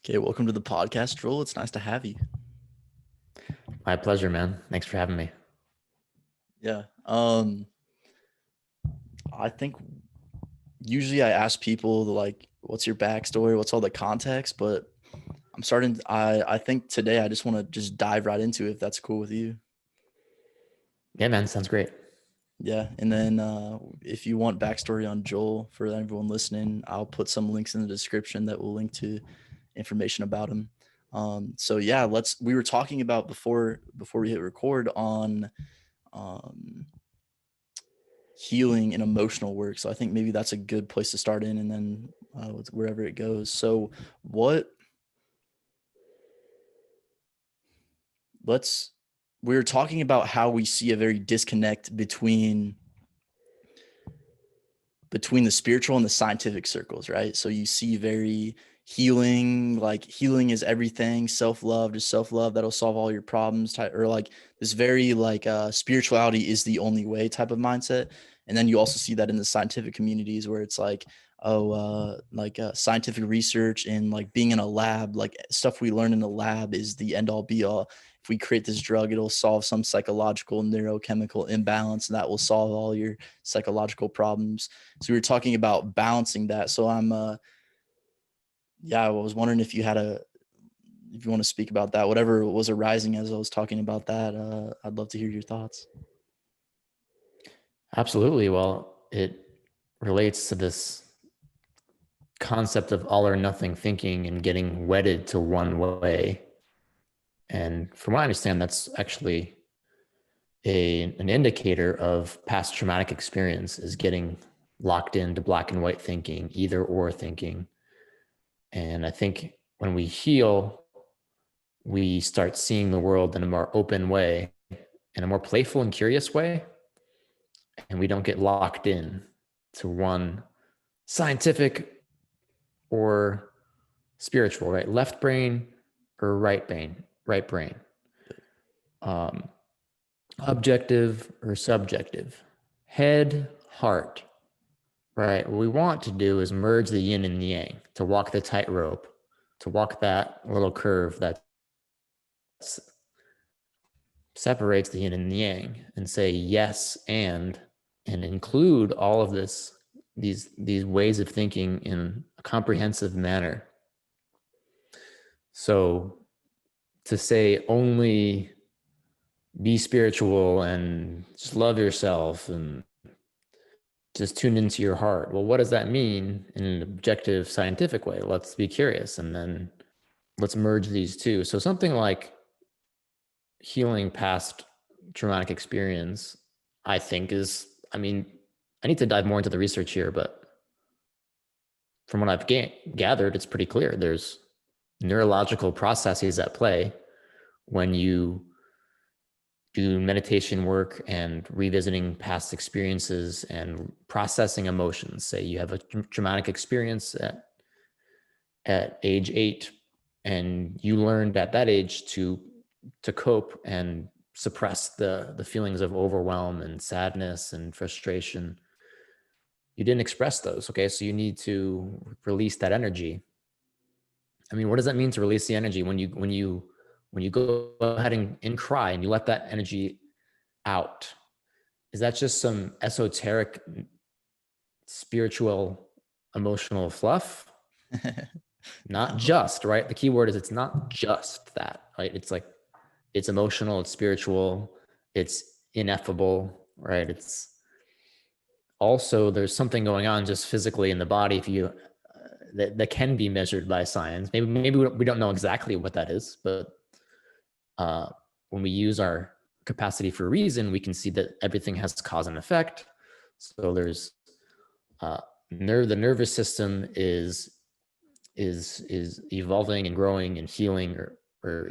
Okay, welcome to the podcast, Joel. It's nice to have you. My pleasure, man. Thanks for having me. Yeah. I think usually I ask people like, what's your backstory? What's all the context? But I think today I just want to just dive right into it if that's cool with you. Yeah, man. Sounds great. Yeah. And then if you want backstory on Joel for everyone listening, I'll put some links in the description that will link to information about him. So yeah, we were talking about before we hit record on um healing and emotional work. So I think maybe that's a good place to start in, and then wherever it goes. So what let's we were talking about how we see a very disconnect between the spiritual and the scientific circles, right? So you see very healing, like healing is everything, self-love, just self-love that'll solve all your problems type, or like this very like spirituality is the only way type of mindset. And then you also see that in the scientific communities where it's like, scientific research and like being in a lab, like stuff we learn in the lab is the end all be all. If we create this drug, it'll solve some psychological neurochemical imbalance and that will solve all your psychological problems. So we were talking about balancing that. So I was wondering if you want to speak about that, whatever was arising as I was talking about that. I'd love to hear your thoughts. Absolutely. Well, it relates to this concept of all or nothing thinking and getting wedded to one way. And from what I understand, that's actually an indicator of past traumatic experience is getting locked into black and white thinking, either or thinking. And I think when we heal, we start seeing the world in a more open way, in a more playful and curious way. And we don't get locked in to one scientific or spiritual, right? Left brain or right brain. Um, Objective or subjective, head, heart, right? What we want to do is merge the yin and the yang, to walk the tightrope, to walk that little curve that separates the yin and the yang, and say yes and include all of these ways of thinking in a comprehensive manner. So to say only be spiritual and just love yourself and just tune into your heart. Well, what does that mean in an objective scientific way? Let's be curious and then let's merge these two. So something like healing past traumatic experience, I think I need to dive more into the research here, but from what I've gathered, it's pretty clear. There's neurological processes at play when you do meditation work and revisiting past experiences and processing emotions. Say you have a traumatic experience at age 8, and you learned at that age to cope and suppress the feelings of overwhelm and sadness and frustration. You didn't express those. Okay, so you need to release that energy. I mean, what does that mean to release the energy when you go ahead and cry and you let that energy out? Is that just some esoteric spiritual emotional fluff? Not No. just, right? The key word is it's not just that, right? It's like it's emotional, it's spiritual, it's ineffable, right? It's also there's something going on just physically in the body if you that can be measured by science. Maybe we don't know exactly what that is, but when we use our capacity for reason, we can see that everything has cause and effect. So there's the nervous system is evolving and growing and healing or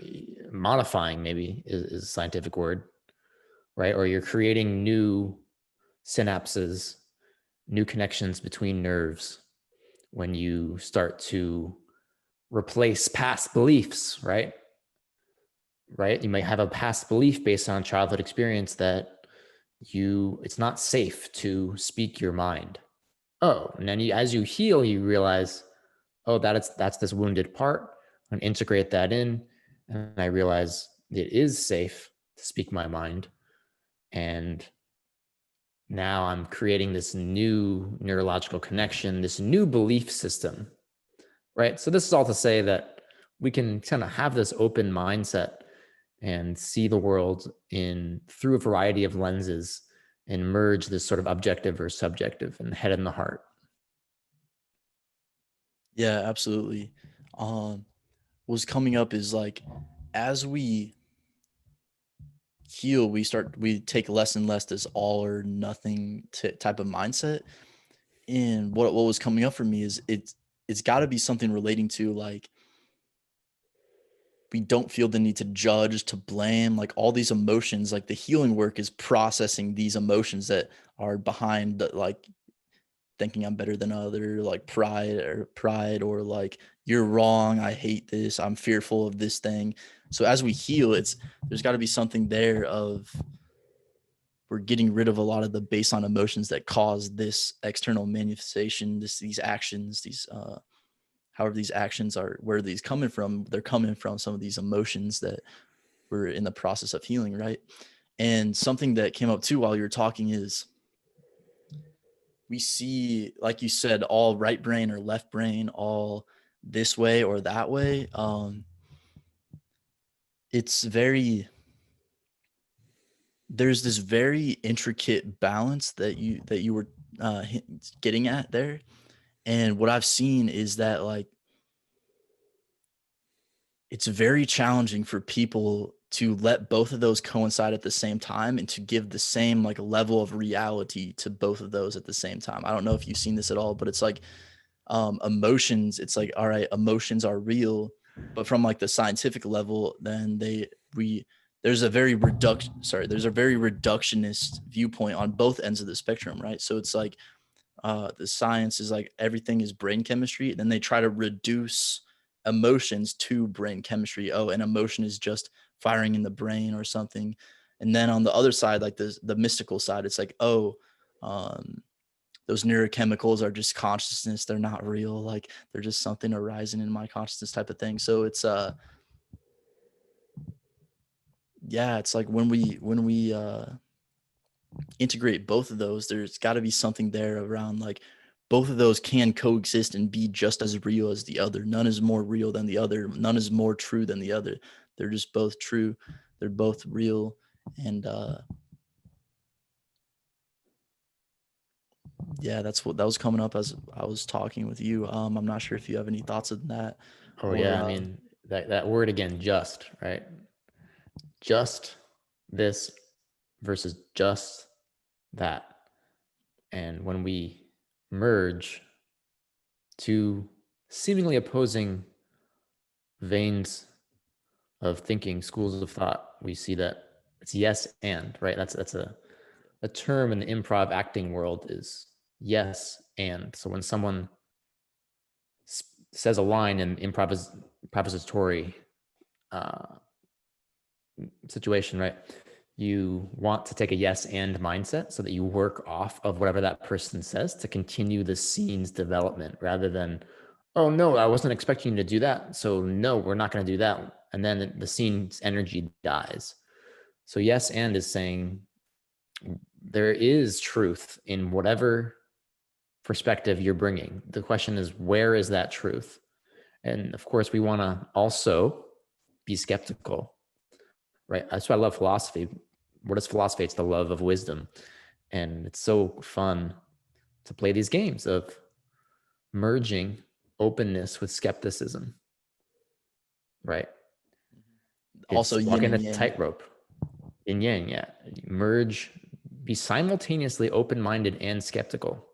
modifying, maybe is a scientific word, right? Or you're creating new synapses, new connections between nerves when you start to replace past beliefs, right? Right? You might have a past belief based on childhood experience that it's not safe to speak your mind. Oh, and then as you heal, you realize, oh, that's this wounded part. and integrate that in. And I realize it is safe to speak my mind. And now I'm creating this new neurological connection, this new belief system, right? So this is all to say that we can kind of have this open mindset and see the world in through a variety of lenses and merge this sort of objective or subjective and head and the heart. Yeah, absolutely. What's coming up is like as we heal, we take less and less this all or nothing type of mindset. And what was coming up for me is it's got to be something relating to like we don't feel the need to judge, to blame, like all these emotions. Like the healing work is processing these emotions that are behind the, like thinking I'm better than other, like pride or like you're wrong, I hate this, I'm fearful of this thing. So as we heal, there's got to be something there of we're getting rid of a lot of the baseline emotions that cause this external manifestation, these actions, these however these actions are, where these coming from. They're coming from some of these emotions that we're in the process of healing, right? And something that came up too while you were talking is we see, like you said, all right brain or left brain, all this way or that way. It's very There's this very intricate balance that you were getting at there. And what I've seen is that like it's very challenging for people to let both of those coincide at the same time and to give the same like level of reality to both of those at the same time. I don't know if you've seen this at all, but it's like emotions, it's like, all right, emotions are real, but from like the scientific level, then we there's a very reductionist viewpoint on both ends of the spectrum, right? So it's like the science is like everything is brain chemistry, and then they try to reduce emotions to brain chemistry. Oh, an emotion is just firing in the brain or something. And then on the other side, like the mystical side, it's like, oh, um, those neurochemicals are just consciousness. They're not real. Like they're just something arising in my consciousness type of thing. So it's yeah, it's like when we integrate both of those, there's got to be something there around like both of those can coexist and be just as real as the other. None is more real than the other. None is more true than the other. They're just both true. They're both real. And yeah, that's what that was coming up as I was talking with you. I'm not sure if you have any thoughts on that Oh or yeah, I mean that word again, just, right? Just this versus just that. And when we merge two seemingly opposing veins of thinking, schools of thought, we see that it's yes and, right? That's a term in the improv acting world is yes and. So when someone says a line in improvisatory uh, situation, right? You want to take a yes and mindset so that you work off of whatever that person says to continue the scene's development rather than, oh no, I wasn't expecting you to do that. So no, we're not going to do that. And then the scene's energy dies. So yes and is saying there is truth in whatever perspective you're bringing. The question is, where is that truth? And of course, we want to also be skeptical, right? That's why I love philosophy. What is philosophy? It's the love of wisdom. And it's so fun to play these games of merging openness with skepticism, right? also It's yin walking a and yang. tightrope. Yin yang, yeah. Merge, be simultaneously open minded and skeptical,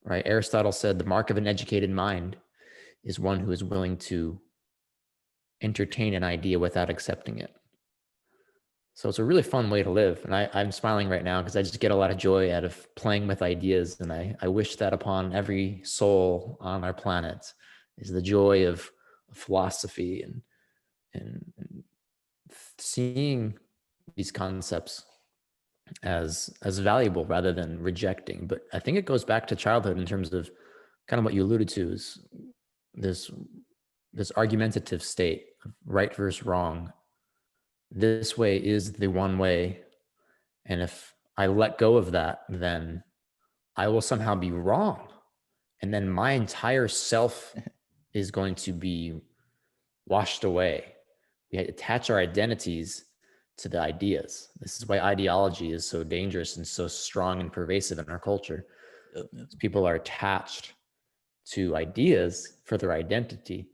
right? Aristotle said the mark of an educated mind is one who is willing to entertain an idea without accepting it. So it's a really fun way to live. And I'm smiling right now because I just get a lot of joy out of playing with ideas. And I wish that upon every soul on our planet is the joy of philosophy and seeing these concepts as valuable rather than rejecting. But I think it goes back to childhood in terms of kind of what you alluded to is this this argumentative state of right versus wrong. This way is the one way. And if I let go of that, then I will somehow be wrong. And then my entire self is going to be washed away. We attach our identities to the ideas. This is why ideology is so dangerous and so strong and pervasive in our culture. Yep, yep. People are attached to ideas for their identity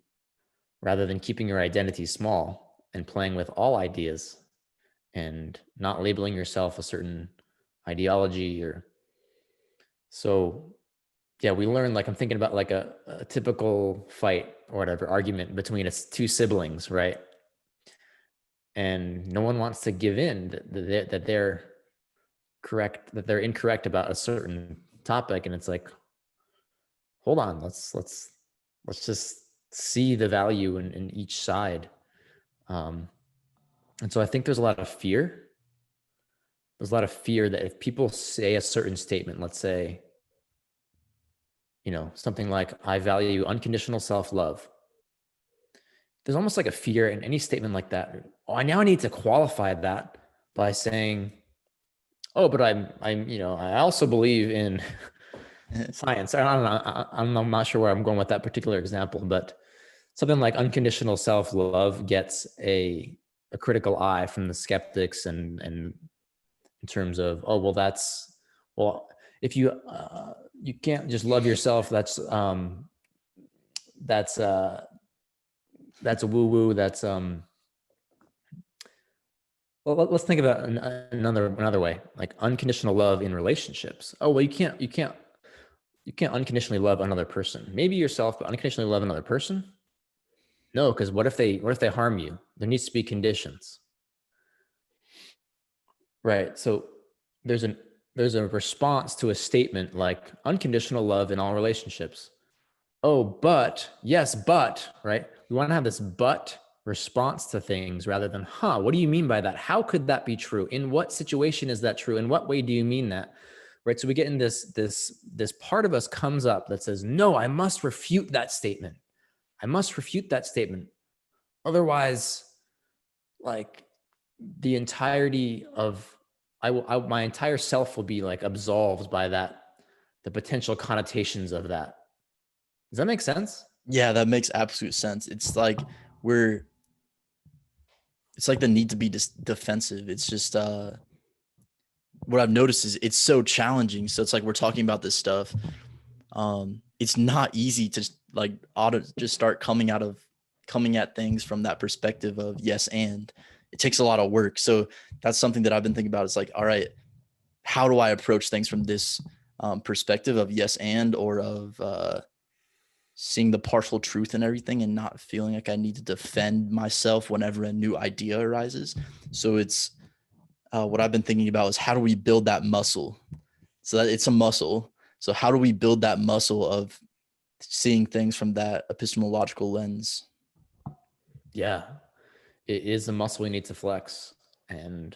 rather than keeping your identity small and playing with all ideas and not labeling yourself a certain ideology. Or so yeah, we learn, like I'm thinking about like a typical fight or whatever argument between two siblings, right? And no one wants to give in that they're correct, that they're incorrect about a certain topic. And it's like, hold on, let's just see the value in each side. And so I think there's a lot of fear. There's a lot of fear that if people say a certain statement, let's say, something like, I value unconditional self-love. There's almost like a fear in any statement like that. Oh, I now need to qualify that by saying, oh, but I also believe in science. I don't know. I'm not sure where I'm going with that particular example, but something like unconditional self-love gets a critical eye from the skeptics, and in terms of, oh, well, if you can't just love yourself, that's a woo-woo. Well, let's think about another way, like unconditional love in relationships. Oh, well, you can't unconditionally love another person. Maybe yourself, but unconditionally love another person? No, because what if they harm you? There needs to be conditions. Right. So there's a response to a statement like unconditional love in all relationships. Oh, but, yes, but, right? We want to have this but response to things rather than, what do you mean by that? How could that be true? In what situation is that true? In what way do you mean that? Right. So we get in this part of us comes up that says, no, I must refute that statement. I must refute that statement. Otherwise, like the entirety of my entire self will be like absolved by that, the potential connotations of that. Does that make sense? Yeah, that makes absolute sense. It's like the need to be defensive. It's just what I've noticed is it's so challenging. So it's like we're talking about this stuff. It's not easy to like just start coming at things from that perspective of yes and. It takes a lot of work. So that's something that I've been thinking about. It's like, all right, how do I approach things from this perspective of yes and, or of seeing the partial truth in everything and not feeling like I need to defend myself whenever a new idea arises. So it's what I've been thinking about is how do we build that muscle? So that it's a muscle. So how do we build that muscle of seeing things from that epistemological lens? Yeah, it is a muscle we need to flex. And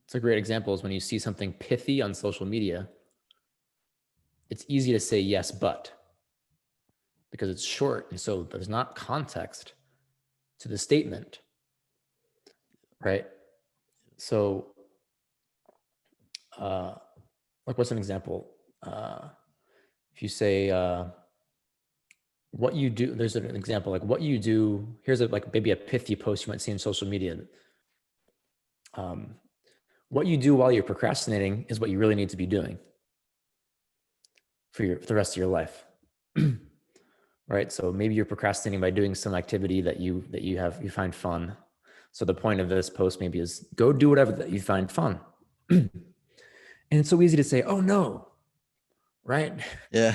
it's a great example is when you see something pithy on social media, it's easy to say yes, but, because it's short. And so there's not context to the statement, right? So, like, what's an example? If you say, what you do, there's an example, like what you do, here's maybe a pithy post you might see on social media. What you do while you're procrastinating is what you really need to be doing for the rest of your life. Right. So maybe you're procrastinating by doing some activity that you find fun. So the point of this post maybe is go do whatever that you find fun. And it's so easy to say, oh no, right? Yeah.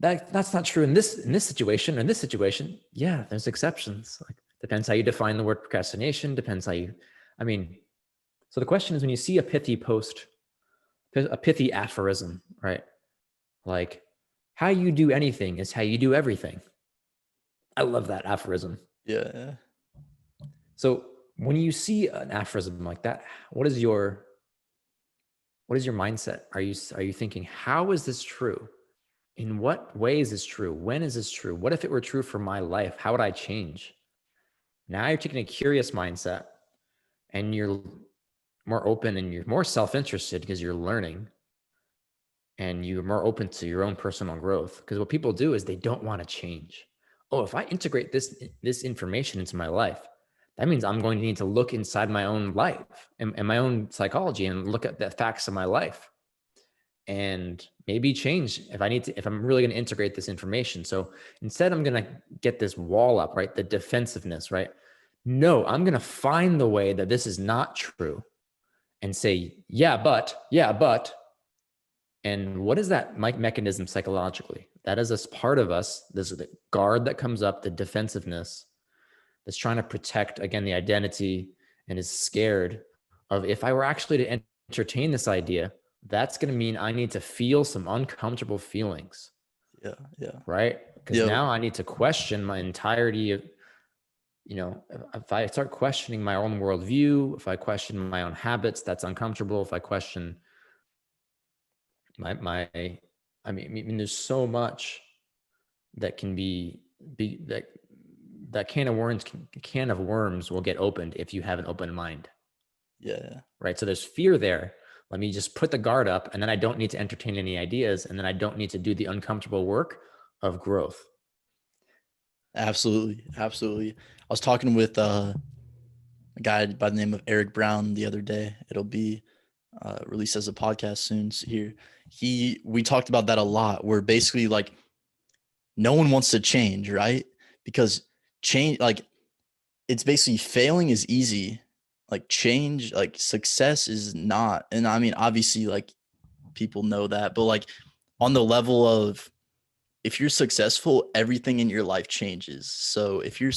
that's not true in this situation. In this situation, yeah, there's exceptions. Like, depends how you define the word procrastination, depends how you, so the question is, when you see a pithy post, a pithy aphorism, right? Like, how you do anything is how you do everything. I love that aphorism. Yeah. So when you see an aphorism like that, what is your mindset? Are you thinking, how is this true? in what ways is true? When is this true? What if it were true for my life? How would I change? Now you're taking a curious mindset and you're more open and you're more self-interested because you're learning and you're more open to your own personal growth. Because what people do is they don't want to change. Oh, if I integrate this information into my life, that means I'm going to need to look inside my own life and my own psychology and look at the facts of my life and maybe change if I'm really going to integrate this information. So instead, I'm going to get this wall up, right? The defensiveness, right? No, I'm going to find the way that this is not true and say, yeah, but, and what is that mechanism psychologically? That is a part of us. This is the guard that comes up, the defensiveness that's trying to protect, again, the identity and is scared of if I were actually to entertain this idea, that's going to mean I need to feel some uncomfortable feelings, Yeah. Yeah. right? Because Yeah. now I need to question my entirety of, if I start questioning my own worldview, if I question my own habits, that's uncomfortable. If I question my I mean, there's so much that can be that can of worms will get opened if you have an open mind, Yeah. right? So there's fear there. Let me just put the guard up, and then I don't need to entertain any ideas, and then I don't need to do the uncomfortable work of growth. Absolutely. Absolutely. I was talking with a guy by the name of Eric Brown the other day. It'll be released as a podcast soon here. We talked about that a lot, where basically like no one wants to change, right? Because change, like, it's basically failing is easy, like change, like success is not. And I mean, obviously, like people know that, but like on the level of if you're successful, everything in your life changes. So if you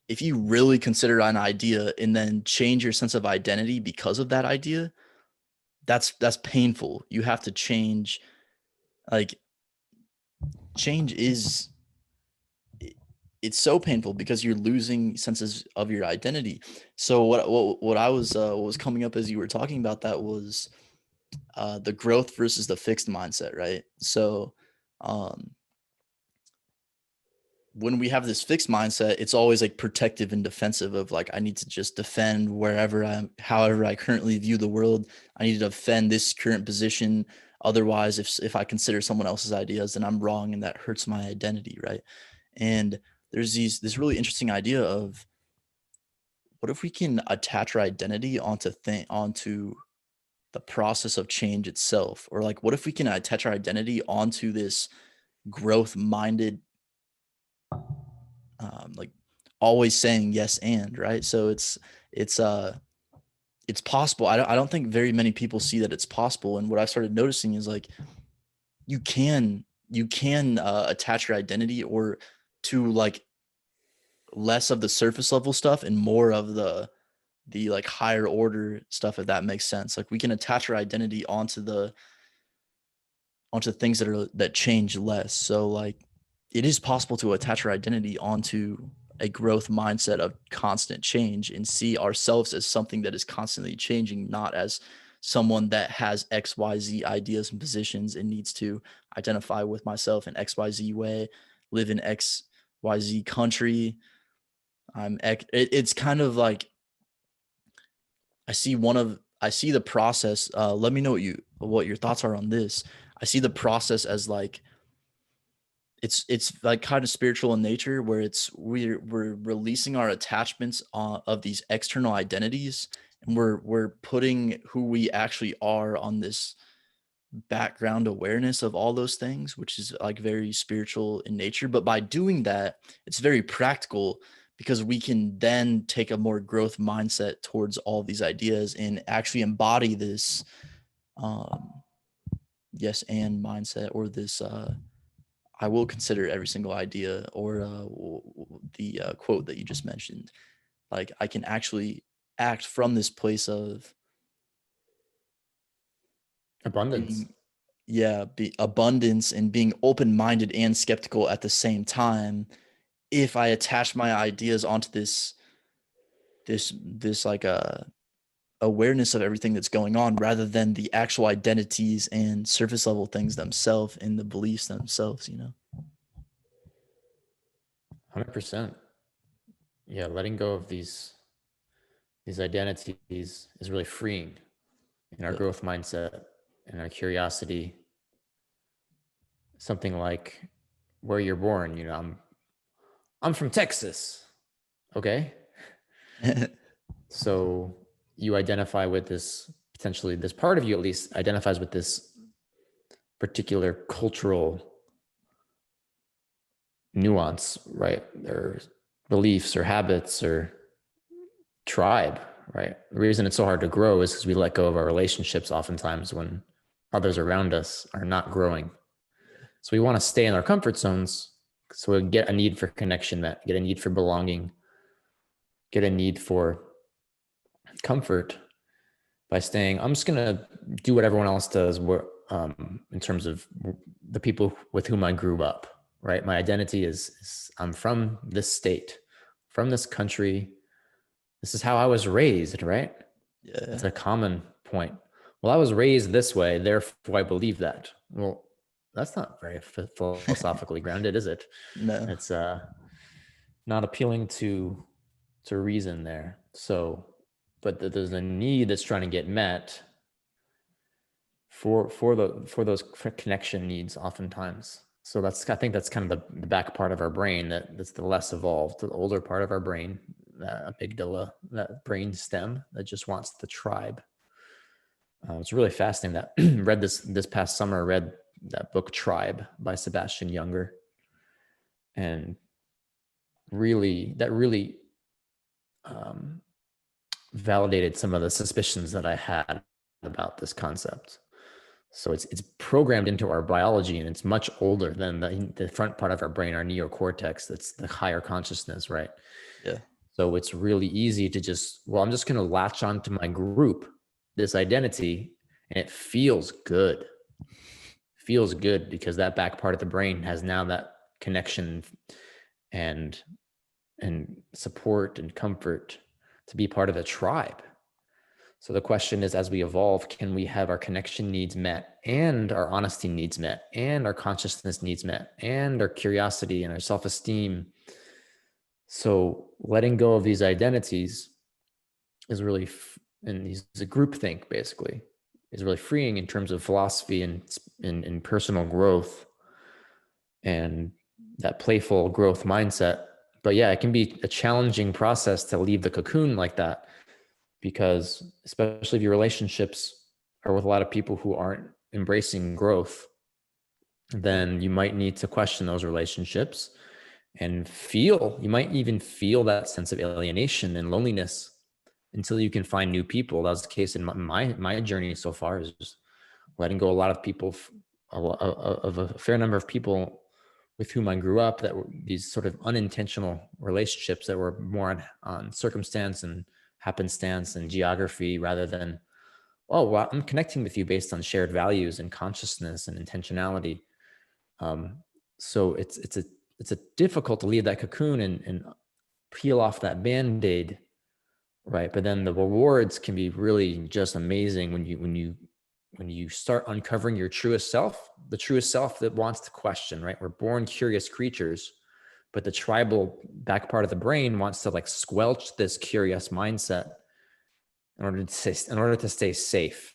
really consider an idea and then change your sense of identity because of that idea, that's painful. You have to change. Like, change is, it's so painful because you're losing senses of your identity. So what I was what was coming up as you were talking about that was the growth versus the fixed mindset, right? So um, when we have this fixed mindset, it's always like protective and defensive of like, I need to just defend wherever however I currently view the world. I need to defend this current position. Otherwise, if I consider someone else's ideas, then I'm wrong and that hurts my identity, right? And there's this really interesting idea of what if we can attach our identity onto the process of change itself, or like what if we can attach our identity onto this growth minded, like always saying yes and right. So it's uh it's possible. I don't think very many people see that it's possible. And what I started noticing is like you can attach your identity or to like less of the surface level stuff and more of the like higher order stuff, if that makes sense. Like we can attach our identity onto things that change less. So like it is possible to attach our identity onto a growth mindset of constant change and see ourselves as something that is constantly changing, not as someone that has XYZ ideas and positions and needs to identify with myself in XYZ way, live in XYZ country. It's kind of like I see the process. Let me know what your thoughts are on this. I see the process as like it's like kind of spiritual in nature, where we're releasing our attachments of these external identities, and we're putting who we actually are on this background awareness of all those things, which is like very spiritual in nature. But by doing that, it's very practical because we can then take a more growth mindset towards all these ideas and actually embody this um, yes and mindset, or this I will consider every single idea, or the quote that you just mentioned. Like I can actually act from this place of Abundance. being, yeah, be abundance and being open-minded and skeptical at the same time. If I attach my ideas onto this like awareness of everything that's going on rather than the actual identities and surface level things themselves and the beliefs themselves, you know? 100%. Yeah, letting go of these identities is really freeing in our Yeah. growth mindset and our curiosity. Something like where you're born, I'm from Texas. Okay. So you identify with this, potentially this part of you at least identifies with this particular cultural nuance, right? Or beliefs or habits or tribe, right? The reason it's so hard to grow is because we let go of our relationships oftentimes when others around us are not growing. So we want to stay in our comfort zones. So we get a need for connection met, get a need for belonging, get a need for comfort by staying. I'm just going to do what everyone else does in terms of the people with whom I grew up, right? My identity is I'm from this state, from this country. This is how I was raised, right? Yeah. That's a common point. Well, I was raised this way, therefore I believe that. Well, that's not very philosophically grounded, is it? No. It's not appealing to reason there. So, but there's a need that's trying to get met for those connection needs oftentimes. So I think that's kind of the back part of our brain that's the less evolved, the older part of our brain, that amygdala, that brain stem that just wants the tribe. It's really fascinating that read this past summer. Read that book Tribe by Sebastian Junger, and really um, validated some of the suspicions that I had about this concept. So it's programmed into our biology, and it's much older than the front part of our brain, our neocortex. That's the higher consciousness, right? Yeah. So it's really easy to I'm just going to latch onto my group, this identity, and it feels good. Feels good because that back part of the brain has now that connection and support and comfort to be part of a tribe. So the question is, as we evolve, can we have our connection needs met and our honesty needs met and our consciousness needs met and our curiosity and our self-esteem? So letting go of these identities is really, and these a group think basically, is really freeing in terms of philosophy and in personal growth and that playful growth mindset. But yeah, it can be a challenging process to leave the cocoon like that, because especially if your relationships are with a lot of people who aren't embracing growth, then you might need to question those relationships and you might even feel that sense of alienation and loneliness until you can find new people. That was the case in my journey so far, is just letting go a lot of people, of a fair number of people with whom I grew up, that were these sort of unintentional relationships that were more on circumstance and happenstance and geography rather than, oh, well, I'm connecting with you based on shared values and consciousness and intentionality. Um, so it's a difficult to leave that cocoon and peel off that Band-Aid, right? But then the rewards can be really just amazing when you start uncovering your truest self, the truest self that wants to question, right? We're born curious creatures, but the tribal back part of the brain wants to like squelch this curious mindset in order to stay safe.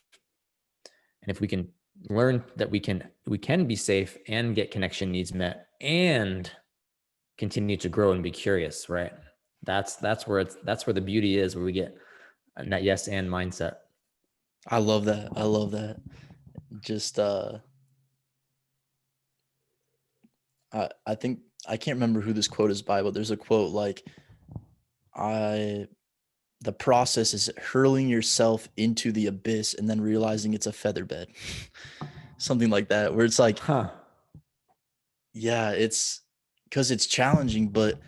And if we can learn that we can be safe and get connection needs met and continue to grow and be curious, right? That's where the beauty is, where we get that yes and mindset. I love that. I love that. Just I think I can't remember who this quote is by, but there's a quote like I the process is hurling yourself into the abyss and then realizing it's a feather bed. Something like that, where it's like, Huh. yeah, it's because it's challenging, but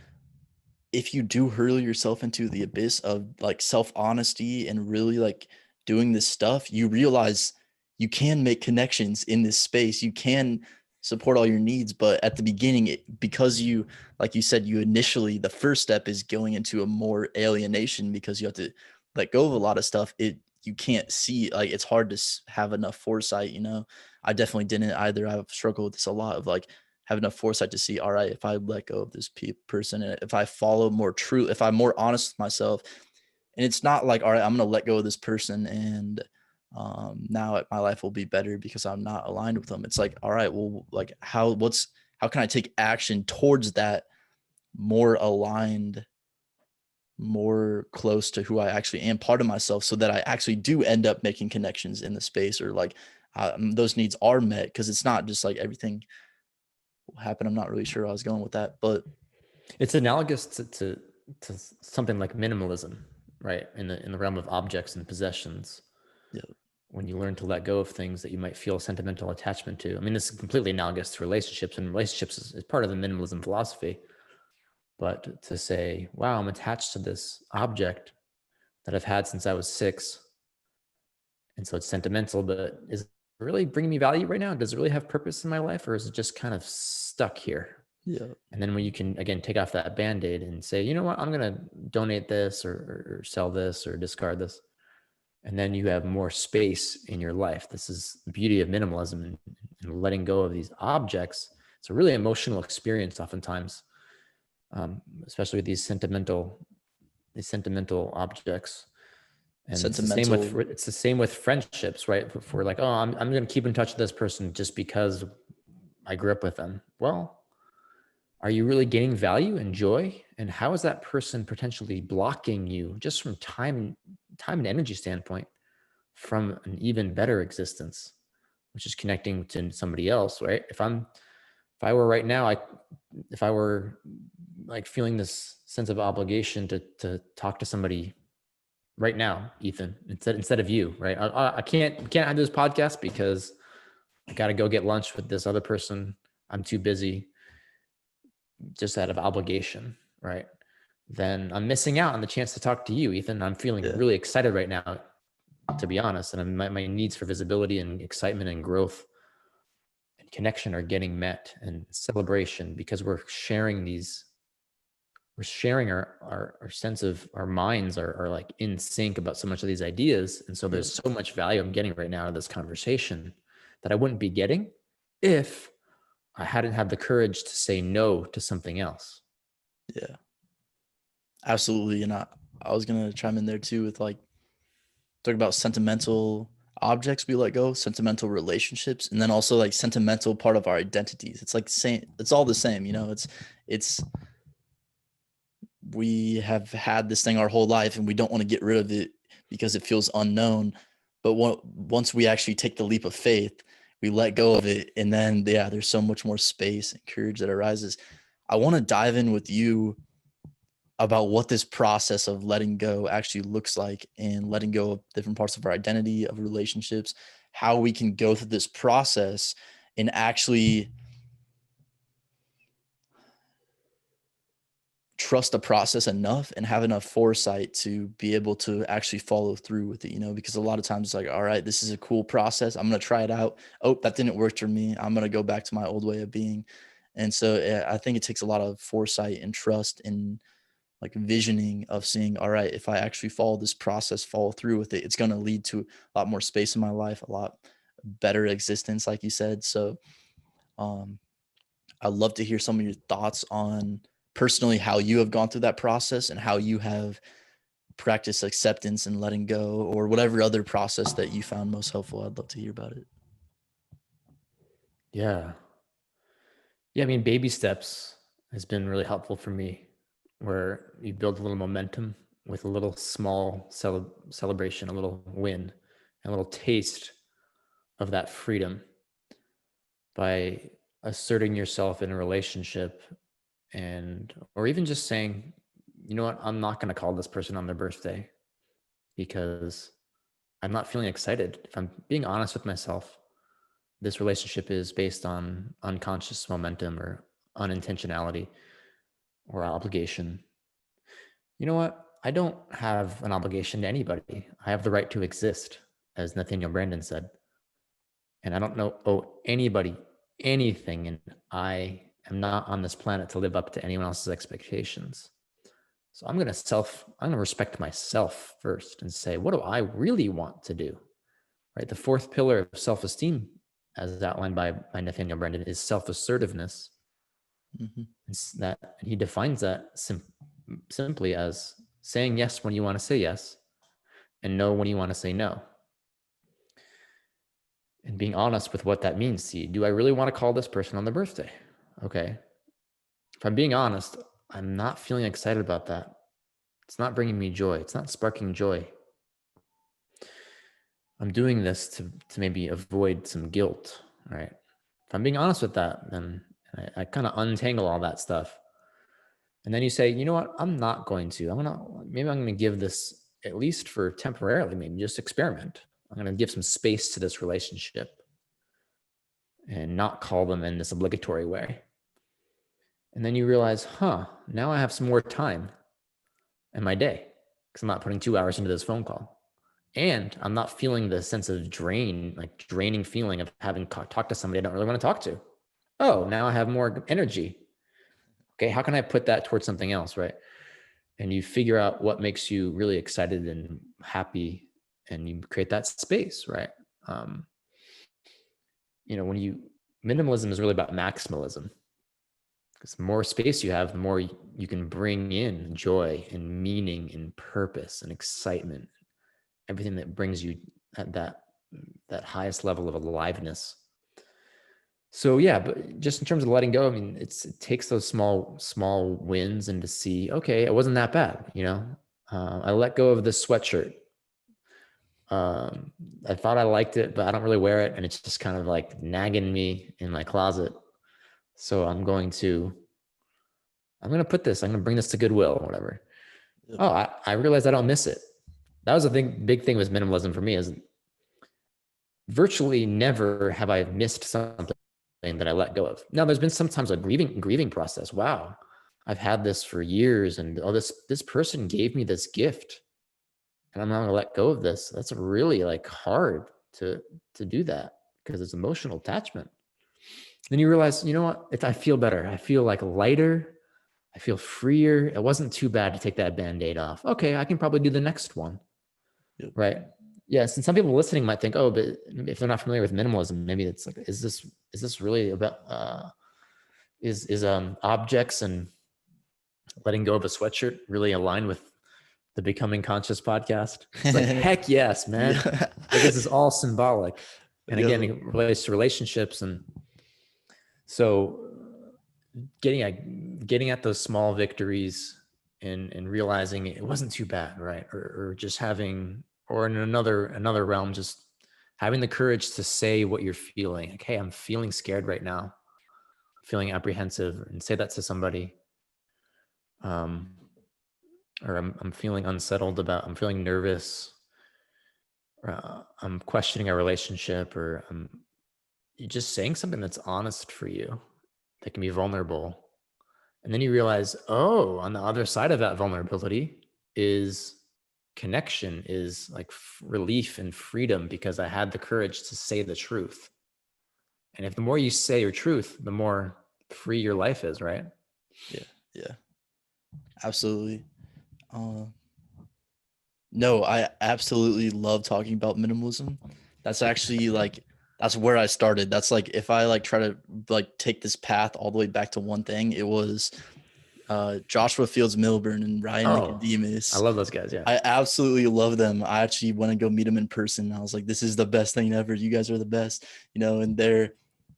if you do hurl yourself into the abyss of like self honesty and really like doing this stuff, you realize you can make connections in this space. You can support all your needs, but at the beginning, because you, like you said, you initially, the first step is going into a more alienation because you have to let go of a lot of stuff. you can't see, like, it's hard to have enough foresight, you know. I definitely didn't either. I've struggled with this a lot of like have enough foresight to see, all right, if I let go of this person, and if I follow more true, if I'm more honest with myself, and it's not like, all right, I'm gonna let go of this person and now my life will be better because I'm not aligned with them. It's like, all right, well, like how can I take action towards that more aligned, more close to who I actually am, part of myself, so that I actually do end up making connections in the space, or like those needs are met, because it's not just like everything will happen. I'm not really sure how I was going with that, but It's analogous to something like minimalism, right? In the realm of objects and possessions. yeah, When you learn to let go of things that you might feel sentimental attachment to. I mean, this is completely analogous to relationships, and relationships is part of the minimalism philosophy. But to say, wow, I'm attached to this object that I've had since I was 6. And so it's sentimental, but is it really bringing me value right now? Does it really have purpose in my life, or is it just kind of stuck here? yeah, And then when you can, again, take off that Band-Aid and say, you know what, I'm going to donate this or sell this or discard this. And then you have more space in your life. This is the beauty of minimalism and letting go of these objects. It's a really emotional experience oftentimes, especially with these sentimental objects. And sentimental. it's the same with friendships, right? If we're like, oh, I'm going to keep in touch with this person just because I grew up with them. Well, are you really gaining value and joy? And how is that person potentially blocking you just from time and energy standpoint from an even better existence, which is connecting to somebody else, right? If I were right now, if I were like feeling this sense of obligation to talk to somebody right now, Ethan, instead of you, right? I can't have this podcast because I got to go get lunch with this other person. I'm too busy, just out of obligation, right? Then I'm missing out on the chance to talk to you, Ethan. I'm feeling Yeah, really excited right now, to be honest, and my needs for visibility and excitement and growth and connection are getting met, and celebration, because we're sharing our sense of our minds are like in sync about so much of these ideas. And so yeah, there's so much value I'm getting right now out of this conversation that I wouldn't be getting if I hadn't had the courage to say no to something else. yeah, absolutely. And I was gonna chime in there too with like talk about sentimental objects we let go, sentimental relationships, and then also like sentimental part of our identities. It's like same, it's all the same, you know. It's we have had this thing our whole life and we don't want to get rid of it because it feels unknown. But once we actually take the leap of faith, we let go of it, and then yeah, there's so much more space and courage that arises. I want to dive in with you about what this process of letting go actually looks like, and letting go of different parts of our identity, of relationships, how we can go through this process and actually trust the process enough and have enough foresight to be able to actually follow through with it, you know, because a lot of times it's like, all right, this is a cool process. I'm going to try it out. Oh, that didn't work for me. I'm going to go back to my old way of being. And so I think it takes a lot of foresight and trust and like visioning of seeing, all right, if I actually follow this process, follow through with it, it's going to lead to a lot more space in my life, a lot better existence, like you said. So um, I'd love to hear some of your thoughts on personally how you have gone through that process and how you have practiced acceptance and letting go, or whatever other process that you found most helpful. I'd love to hear about it. Yeah. Yeah. I mean, baby steps has been really helpful for me, where you build a little momentum with a little small celebration, a little win, a little taste of that freedom by asserting yourself in a relationship, and or even just saying, you know what, I'm not going to call this person on their birthday because I'm not feeling excited. If I'm being honest with myself, this relationship is based on unconscious momentum or unintentionality or obligation. You know what, I don't have an obligation to anybody. I have the right to exist, as Nathaniel Brandon said, and I don't owe anybody anything, and I am not on this planet to live up to anyone else's expectations. So I'm going to respect myself first and say, what do I really want to do? Right. The fourth pillar of self-esteem, as outlined by Nathaniel Branden, is self-assertiveness. Mhm. It's that he defines that simply as saying yes when you want to say yes and no when you want to say no. And being honest with what that means to you. Do I really want to call this person on their birthday? Okay. If I'm being honest, I'm not feeling excited about that. It's not bringing me joy. It's not sparking joy. I'm doing this to maybe avoid some guilt, right? If I'm being honest with that, then I kind of untangle all that stuff. And then you say, you know what? I'm not going to. Maybe I'm going to give this, at least for temporarily, maybe just experiment. I'm going to give some space to this relationship and not call them in this obligatory way. And then you realize, now I have some more time in my day because I'm not putting 2 hours into this phone call. And I'm not feeling the sense of draining feeling of having talked to somebody I don't really want to talk to. Oh, now I have more energy. Okay, how can I put that towards something else, right? And you figure out what makes you really excited and happy, and you create that space, right? Um, minimalism is really about maximalism, because the more space you have, the more you can bring in joy and meaning and purpose and excitement, everything that brings you at that highest level of aliveness. So yeah, but just in terms of letting go, I mean, it takes those small wins and to see, okay, it wasn't that bad. I let go of this sweatshirt. I thought I liked it, but I don't really wear it, and it's just kind of like nagging me in my closet. So I'm going to put this. I'm going to bring this to Goodwill or whatever. Yep. Oh, I realized I don't miss it. That was a big thing with minimalism for me, is virtually never have I missed something that I let go of. Now, there's been sometimes a grieving process. Wow, I've had this for years, and this person gave me this gift, and I'm not gonna let go of this. That's really like hard to do that because it's emotional attachment. Then you realize, you know what? If I feel better, I feel like lighter, I feel freer. It wasn't too bad to take that band-aid off. Okay, I can probably do the next one. Yep. Right. Yes. And some people listening might think, oh, but if they're not familiar with minimalism, maybe it's like, is this really about is objects and letting go of a sweatshirt really aligned with the Becoming Conscious podcast? It's like, heck yes, man. Yeah. Like, this is all symbolic. And again, Yep. it relates to relationships. And so getting at those small victories and realizing it wasn't too bad, right? Or just having, or in another realm, just having the courage to say what you're feeling. Like, hey, I'm feeling scared right now, feeling apprehensive, and say that to somebody. Or I'm feeling unsettled I'm feeling nervous. I'm questioning a relationship, or you're just saying something that's honest for you, that can be vulnerable. And then you realize, oh, on the other side of that vulnerability is connection, is like relief and freedom, because I had the courage to say the truth. And if the more you say your truth, the more free your life is, right? Yeah. Yeah. Absolutely. Uh, no, I absolutely love talking about minimalism. That's actually like that's where I started. That's like if I like try to like take this path all the way back to one thing, it was Joshua Fields Milburn and Ryan Oh, I Nicodemus. love those guys. Yeah. I absolutely love them. I actually want to go meet them in person. I was like, this is the best thing ever. You guys are the best, and their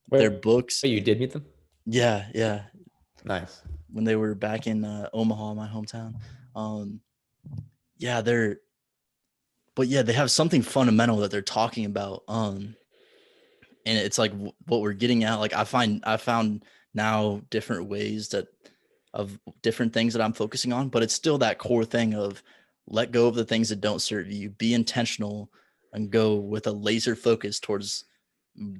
Wait, books. you did meet them? Yeah, yeah. Nice. When they were back in Omaha, my hometown. Um, yeah, they have something fundamental that they're talking about. And it's like what we're getting at. Like I found now different ways of different things that I'm focusing on, but it's still that core thing of let go of the things that don't serve you, be intentional, and go with a laser focus towards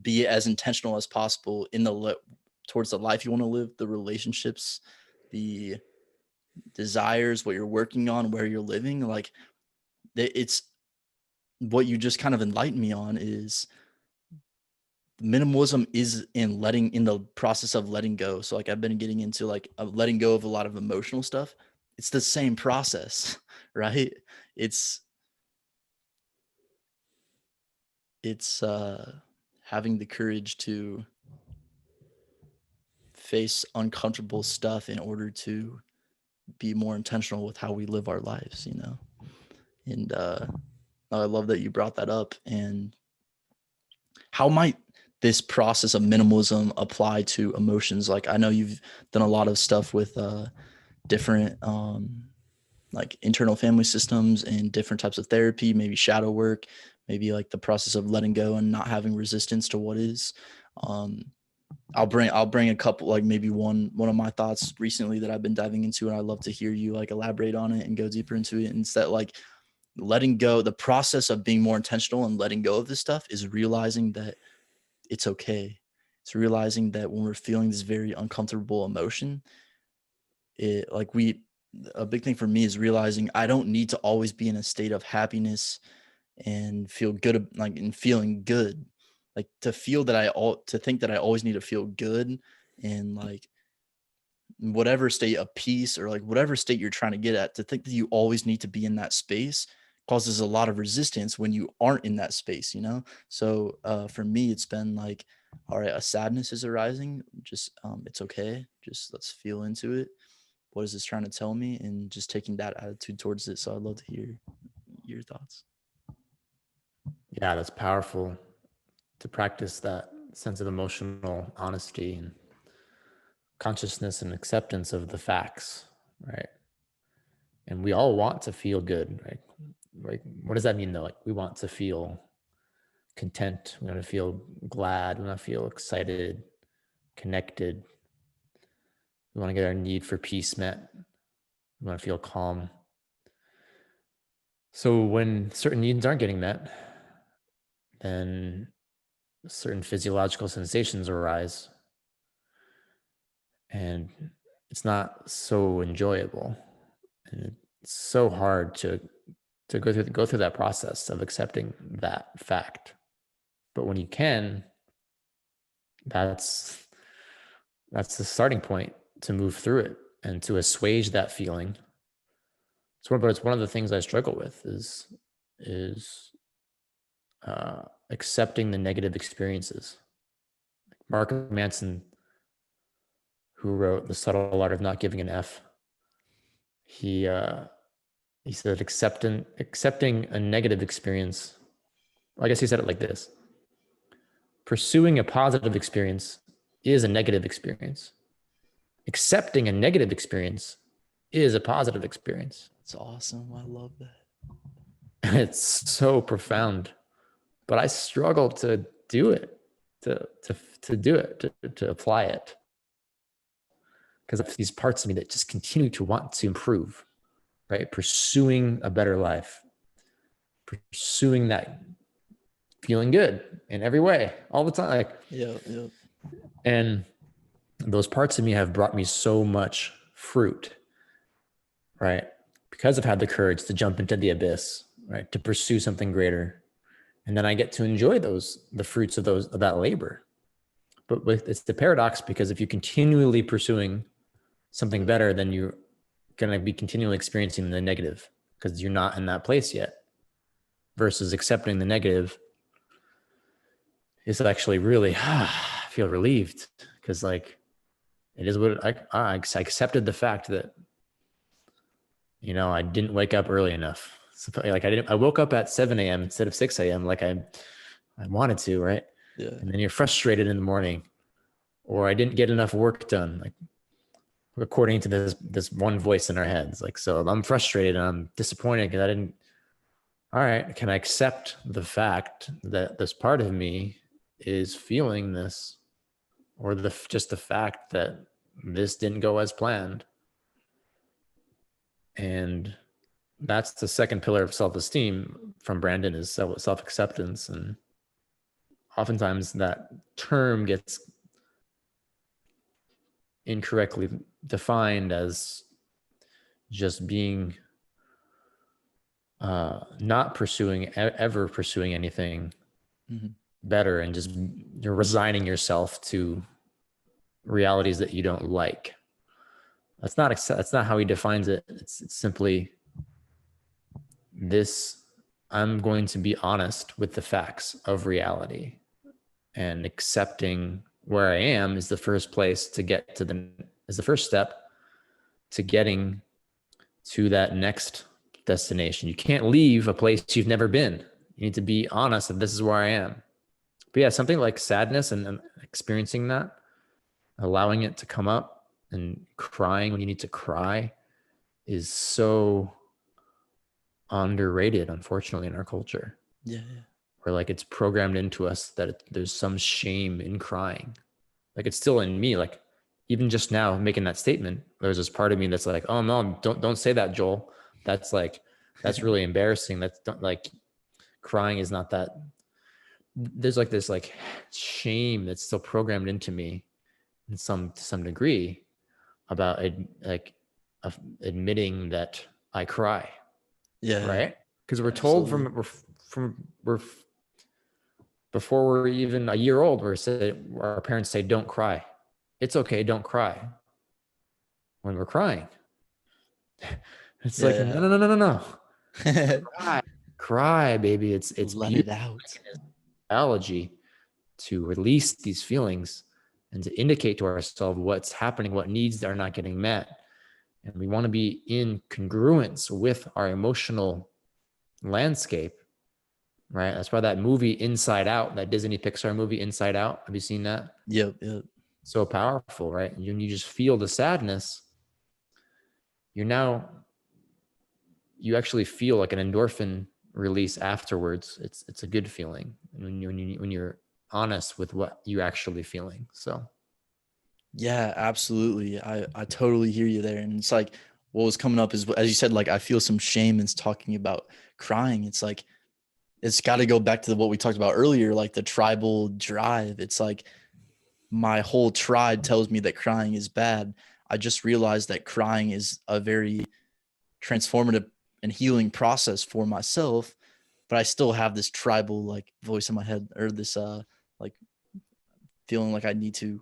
be as intentional as possible in towards the life you want to live, the relationships, the desires, what you're working on, where you're living. Like it's what you just kind of enlightened me on is minimalism is in the process of letting go. So like I've been getting into like letting go of a lot of emotional stuff. it's the same process, right? It's it's having the courage to face uncomfortable stuff in order to be more intentional with how we live our lives, you know? And I love that you brought that up. And how might this process of minimalism apply to emotions? Like, I know you've done a lot of stuff with different like internal family systems and different types of therapy, maybe shadow work, maybe like the process of letting go and not having resistance to what is. Um, I'll bring a couple, like maybe one of my thoughts recently that I've been diving into, and I'd love to hear you like elaborate on it and go deeper into it. And it's that like letting go, the process of being more intentional and letting go of this stuff is realizing that it's okay. It's realizing that when we're feeling this very uncomfortable emotion, it like we a big thing for me is realizing I don't need to always be in a state of happiness and feel good, like and feeling good. Like to feel that to think that I always need to feel good and like whatever state of peace or like whatever state you're trying to get at, to think that you always need to be in that space causes a lot of resistance when you aren't in that space, you know? So for me, it's been like, all right, a sadness is arising. Just it's okay. Just let's feel into it. What is this trying to tell me? And just taking that attitude towards it. So I'd love to hear your thoughts. Yeah, that's powerful to practice that sense of emotional honesty and consciousness and acceptance of the facts, right? And we all want to feel good, right? Like, what does that mean though? Like, we want to feel content. We want to feel glad. We want to feel excited, connected. We want to get our need for peace met. We want to feel calm. So when certain needs aren't getting met, then certain physiological sensations arise, and it's not so enjoyable. And it's so hard to go through that process of accepting that fact. But when you can, that's the starting point to move through it and to assuage that feeling. But it's one of the things I struggle with is accepting the negative experiences. Mark Manson, who wrote The Subtle Art of Not Giving an F, he said accepting a negative experience. I guess he said it like this: pursuing a positive experience is a negative experience. Accepting a negative experience is a positive experience. It's awesome. I love that. It's so profound, but I struggle to do it, to do it, to apply it, because of these parts of me that just continue to want to improve, right? Pursuing a better life, pursuing that feeling good in every way, all the time. Like, Yeah, yeah. and those parts of me have brought me so much fruit, right? Because I've had the courage to jump into the abyss, right? To pursue something greater. And then I get to enjoy the fruits of that labor. But it's the paradox, because if you're continually pursuing something better, then you're going to be continually experiencing the negative because you're not in that place yet. Versus accepting the negative is actually really feel relieved, because like it is what I accepted the fact that, you know, I didn't wake up early enough. So, like I woke up at 7 a.m. instead of 6 a.m. like I wanted to, right? Yeah. And then you're frustrated in the morning, or I didn't get enough work done, like according to this one voice in our heads. Like, so I'm frustrated and I'm disappointed because I didn't. All right, can I accept the fact that this part of me is feeling this, or just the fact that this didn't go as planned? And that's the second pillar of self-esteem from Brandon, is self-acceptance. And oftentimes that term gets incorrectly defined as just being not ever pursuing anything Mm-hmm. better, and just you're resigning yourself to realities that you don't like. That's not how he defines it. It's simply this: I'm going to be honest with the facts of reality, and accepting where I am is the first place to get to is the first step to getting to that next destination. You can't leave a place you've never been. You need to be honest that this is where I am. But yeah, something like sadness and experiencing that, allowing it to come up and crying when you need to cry is so underrated, unfortunately, in our culture. Yeah, yeah. Where like it's programmed into us that there's some shame in crying. Like it's still in me. Like even just now making that statement, there's this part of me that's like, oh no, don't say that, Joel. That's like, that's really embarrassing. That's like crying is not that. There's like this like shame that's still programmed into me in to some degree about like admitting that I cry, Yeah, right? Because we're told absolutely. we're before we're even a year old, our parents say, don't cry. It's okay, don't cry when we're crying. It's like, no, Yeah, no, no, no, no, no. yeah. Cry. Cry, baby. It's Let it beautiful out. biology to release these feelings and to indicate to ourselves what's happening, what needs are not getting met. And we want to be in congruence with our emotional landscape, right? That's why that movie Inside Out, that Disney Pixar movie Inside Out, have you seen that? Yep, yep. So powerful, right? And you just feel the sadness, you're now, you actually feel like an endorphin release afterwards. It's a good feeling when you're honest with what you're actually feeling. So Yeah, absolutely. I totally hear you there. And it's like what was coming up is, as you said, like I feel some shame in talking about crying. It's like it's got to go back to what we talked about earlier, like the tribal drive. It's like my whole tribe tells me that crying is bad. I just realized that crying is a very transformative and healing process for myself, but I still have this tribal like voice in my head, or this like feeling like I need to,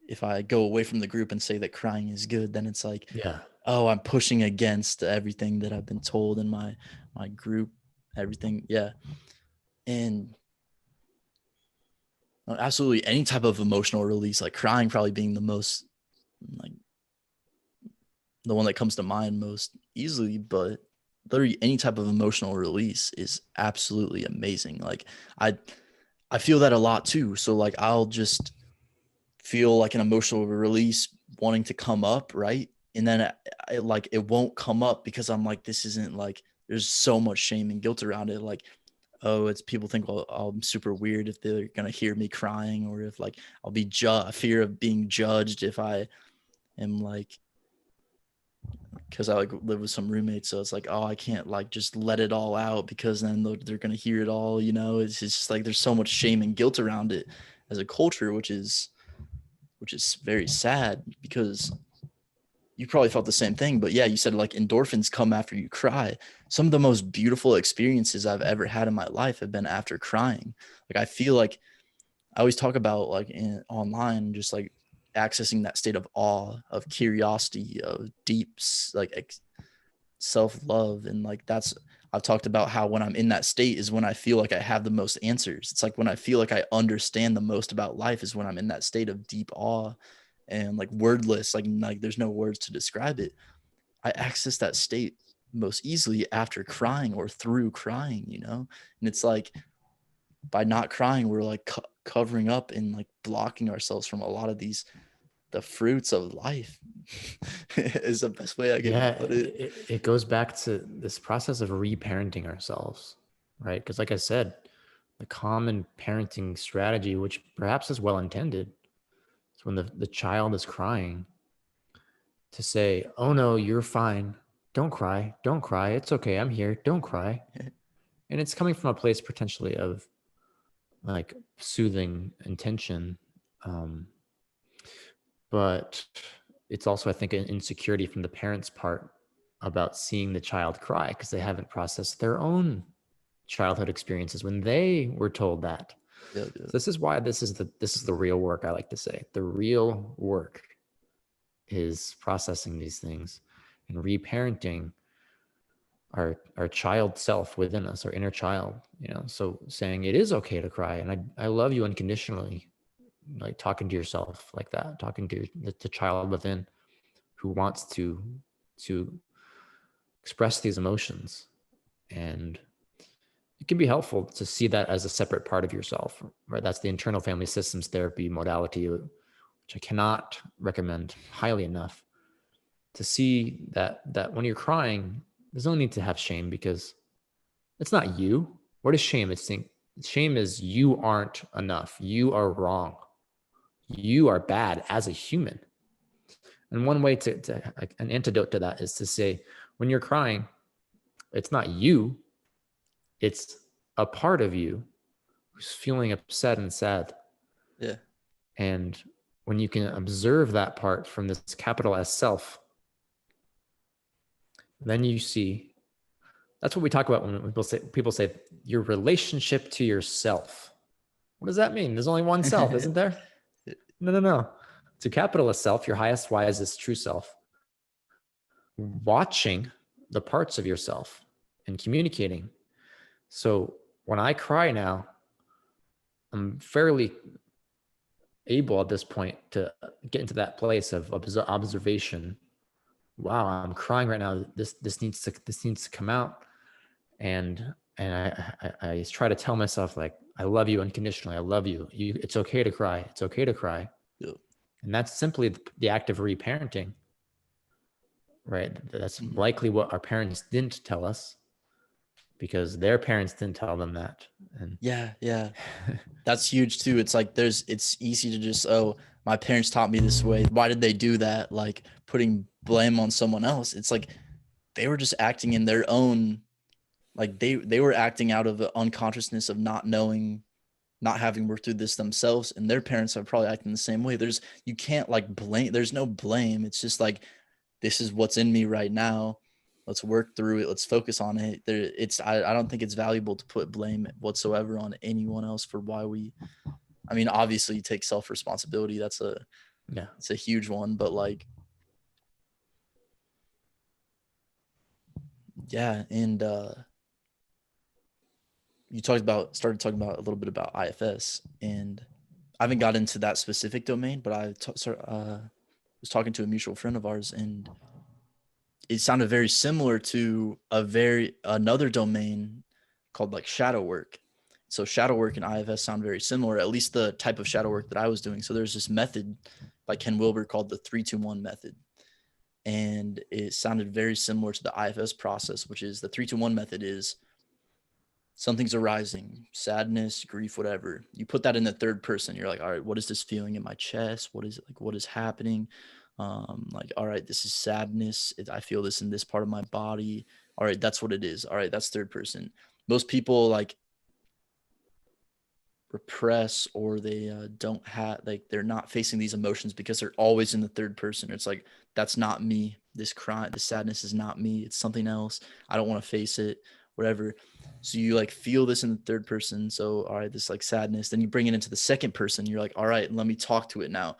if I go away from the group and say that crying is good, then it's like, yeah, oh, I'm pushing against everything that I've been told in my group, everything. Yeah. And absolutely any type of emotional release, like crying probably being the most, like the one that comes to mind most easily, but literally any type of emotional release is absolutely amazing. Like I I feel that a lot too. So like I'll just feel like an emotional release wanting to come up, right? And then like it won't come up because I'm like, this isn't like, there's so much shame and guilt around it. Like, oh, it's people think, well, I'm super weird if they're gonna hear me crying, or if like I'll be fear of being judged if I am like, because I like live with some roommates, so it's like, oh, I can't like just let it all out because then they're gonna hear it all. It's just like there's so much shame and guilt around it as a culture, which is very sad because you probably felt the same thing. But yeah, you said like endorphins come after you cry. Some of the most beautiful experiences I've ever had in my life have been after crying. Like I feel like I always talk about like online, just like accessing that state of awe, of curiosity, of deep like self-love. And like that's, I've talked about how when I'm in that state is when I feel like I have the most answers. It's like when I feel like I understand the most about life is when I'm in that state of deep awe and like wordless, like there's no words to describe it. I access that state most easily after crying or through crying. And it's like by not crying we're like covering up and like blocking ourselves from a lot of these, the fruits of life. Is the best way I yeah, could put it. it goes back to this process of reparenting ourselves, right? Because like I said, the common parenting strategy, which perhaps is well intended, is when the child is crying, to say, oh no, you're fine, don't cry, don't cry, it's okay, I'm here, don't cry. And it's coming from a place potentially of like soothing intention, um, but it's also, I think, an insecurity from the parents' part about seeing the child cry because they haven't processed their own childhood experiences when they were told that. Yep, yep. So this is why this is the real work. I like to say the real work is processing these things and reparenting our child self within us, our inner child, you know. So saying it is okay to cry, and I love you unconditionally, like talking to yourself like that, talking to the child within who wants to express these emotions. And it can be helpful to see that as a separate part of yourself, right? That's the internal family systems therapy modality, which I cannot recommend highly enough. To see that when you're crying, there's no need to have shame, because it's not you. What is shame? Shame is you aren't enough. You are wrong. You are bad as a human. And one way to like, an antidote to that is to say, when you're crying, it's not you, it's a part of you who's feeling upset and sad. Yeah. And when you can observe that part from this capital S self, then you see, that's what we talk about when people say your relationship to yourself. What does that mean? There's only one self, isn't there? No. To capital S self, your highest, wisest, true self, watching the parts of yourself and communicating. So when I cry now, I'm fairly able at this point to get into that place of observation. Wow, I'm crying right now. This needs to come out. And I try to tell myself, like, I love you unconditionally. I love you. It's okay to cry. It's okay to cry. Yep. And that's simply the act of reparenting, right? That's Mhm. likely what our parents didn't tell us, because their parents didn't tell them that. And Yeah. That's huge too. It's like it's easy to just, oh, my parents taught me this way. Why did they do that? Like putting blame on someone else. It's like they were just acting in their own, like they were acting out of the unconsciousness of not knowing, not having worked through this themselves, and their parents are probably acting the same way. You can't like blame, there's no blame. It's just like, this is what's in me right now. Let's work through it. Let's focus on it. I don't think it's valuable to put blame whatsoever on anyone else for why we, I mean, obviously you take self-responsibility. yeah, It's a huge one, but like, yeah. And you started talking about a little bit about IFS, and I haven't got into that specific domain, but was talking to a mutual friend of ours, and it sounded very similar to another domain called like shadow work. So shadow work and IFS sound very similar, at least the type of shadow work that I was doing. So there's this method by Ken Wilber called the 3-2-1 method. And it sounded very similar to the IFS process, which is the 3-2-1 method is something's arising, sadness, grief, whatever. You put that in the third person. You're like, all right, what is this feeling in my chest? What is it like? What is happening? Like, all right, this is sadness. I feel this in this part of my body. All right, that's what it is. All right, that's third person. Most people like repress, or they don't have, like, they're not facing these emotions because they're always in the third person. It's like, that's not me. This cry, this sadness is not me. It's something else. I don't want to face it, whatever. So you like feel this in the third person. So all right, this like sadness, then you bring it into the second person. You're like, all right, let me talk to it now.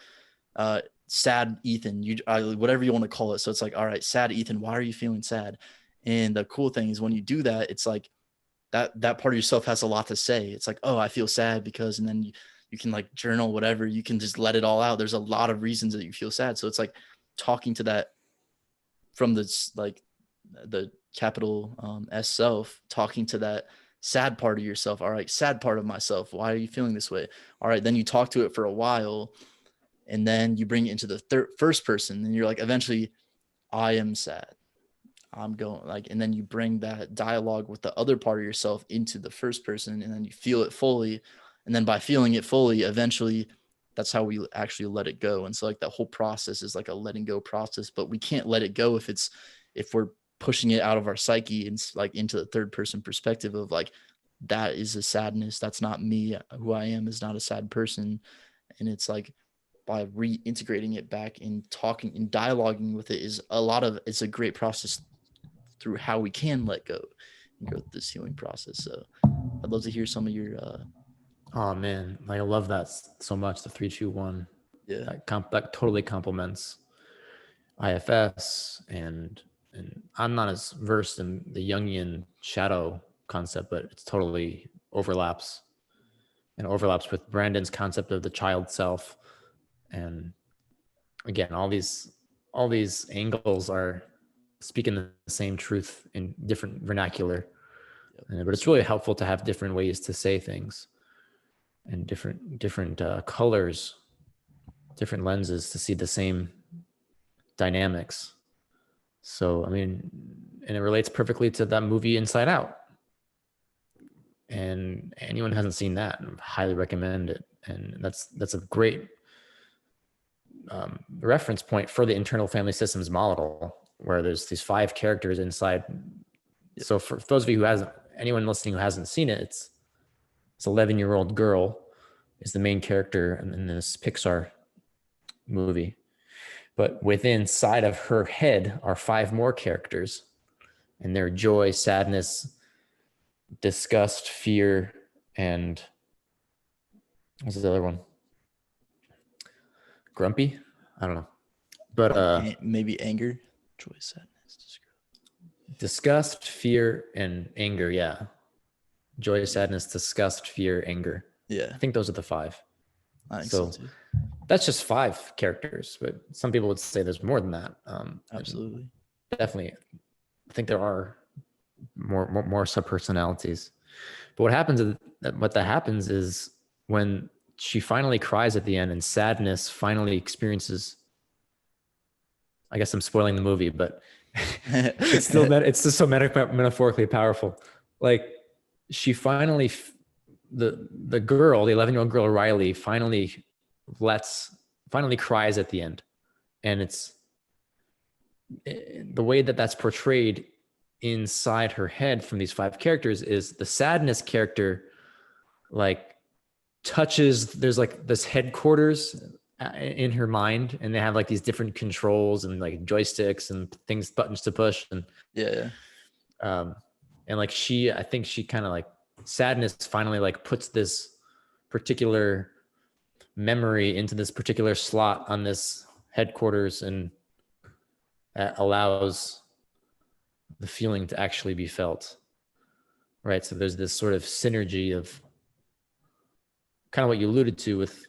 Sad Ethan, whatever you want to call it. So it's like, all right, sad Ethan, why are you feeling sad? And the cool thing is when you do that, it's like that part of yourself has a lot to say. It's like, oh, I feel sad because, and then you can like journal, whatever. You can just let it all out. There's a lot of reasons that you feel sad. So it's like talking to that from this, like the capital S self, talking to that sad part of yourself. All right, sad part of myself. Why are you feeling this way? All right, then you talk to it for a while, and then you bring it into the first person, and you're like, eventually, I am sad. I'm going like, and then you bring that dialogue with the other part of yourself into the first person, and then you feel it fully. And then by feeling it fully, eventually that's how we actually let it go. And so like that whole process is like a letting go process, but we can't let it go if we're pushing it out of our psyche and like into the third person perspective of like, that is a sadness. That's not me. Who I am is not a sad person. And it's like, by reintegrating it back and talking and dialoguing with it it's a great process through how we can let go and go through this healing process. So I'd love to hear some of your oh man, like I love that so much. The 3-2-1, yeah. that totally complements IFS, and I'm not as versed in the Jungian shadow concept, but it's totally overlaps with Brandon's concept of the child self. And again, all these angles are speaking the same truth in different vernacular. But it's really helpful to have different ways to say things and different colors, different lenses to see the same dynamics. So, I mean, and it relates perfectly to that movie Inside Out. And anyone who hasn't seen that, I highly recommend it. And that's a great reference point for the internal family systems model, where there's these 5 characters inside. So for those of you anyone listening who hasn't seen it, it's 11-year-old girl is the main character in this Pixar movie. But within inside of her head are 5 more characters, and they're joy, sadness, disgust, fear, and what's the other one? Grumpy? I don't know. But maybe anger, joy, sadness, disgust, fear, and anger. Yeah. Joy, sadness, disgust, fear, anger. Yeah. I think those are the 5. I think so too. That's just 5 characters, but some people would say there's more than that. Absolutely. Definitely. I think there are more subpersonalities. But what happens is when she finally cries at the end and sadness finally experiences, I guess I'm spoiling the movie, but it's just so metaphorically powerful. Like she finally, the girl, the 11-year-old girl, Riley, finally cries at the end. And it's the way that that's portrayed inside her head from these 5 characters is the sadness character like touches, there's like this headquarters in her mind, and they have like these different controls and like joysticks and things, buttons to push, and and like I think she kind of like sadness finally like puts this particular memory into this particular slot on this headquarters, and allows the feeling to actually be felt, right? So there's this sort of synergy of kind of what you alluded to with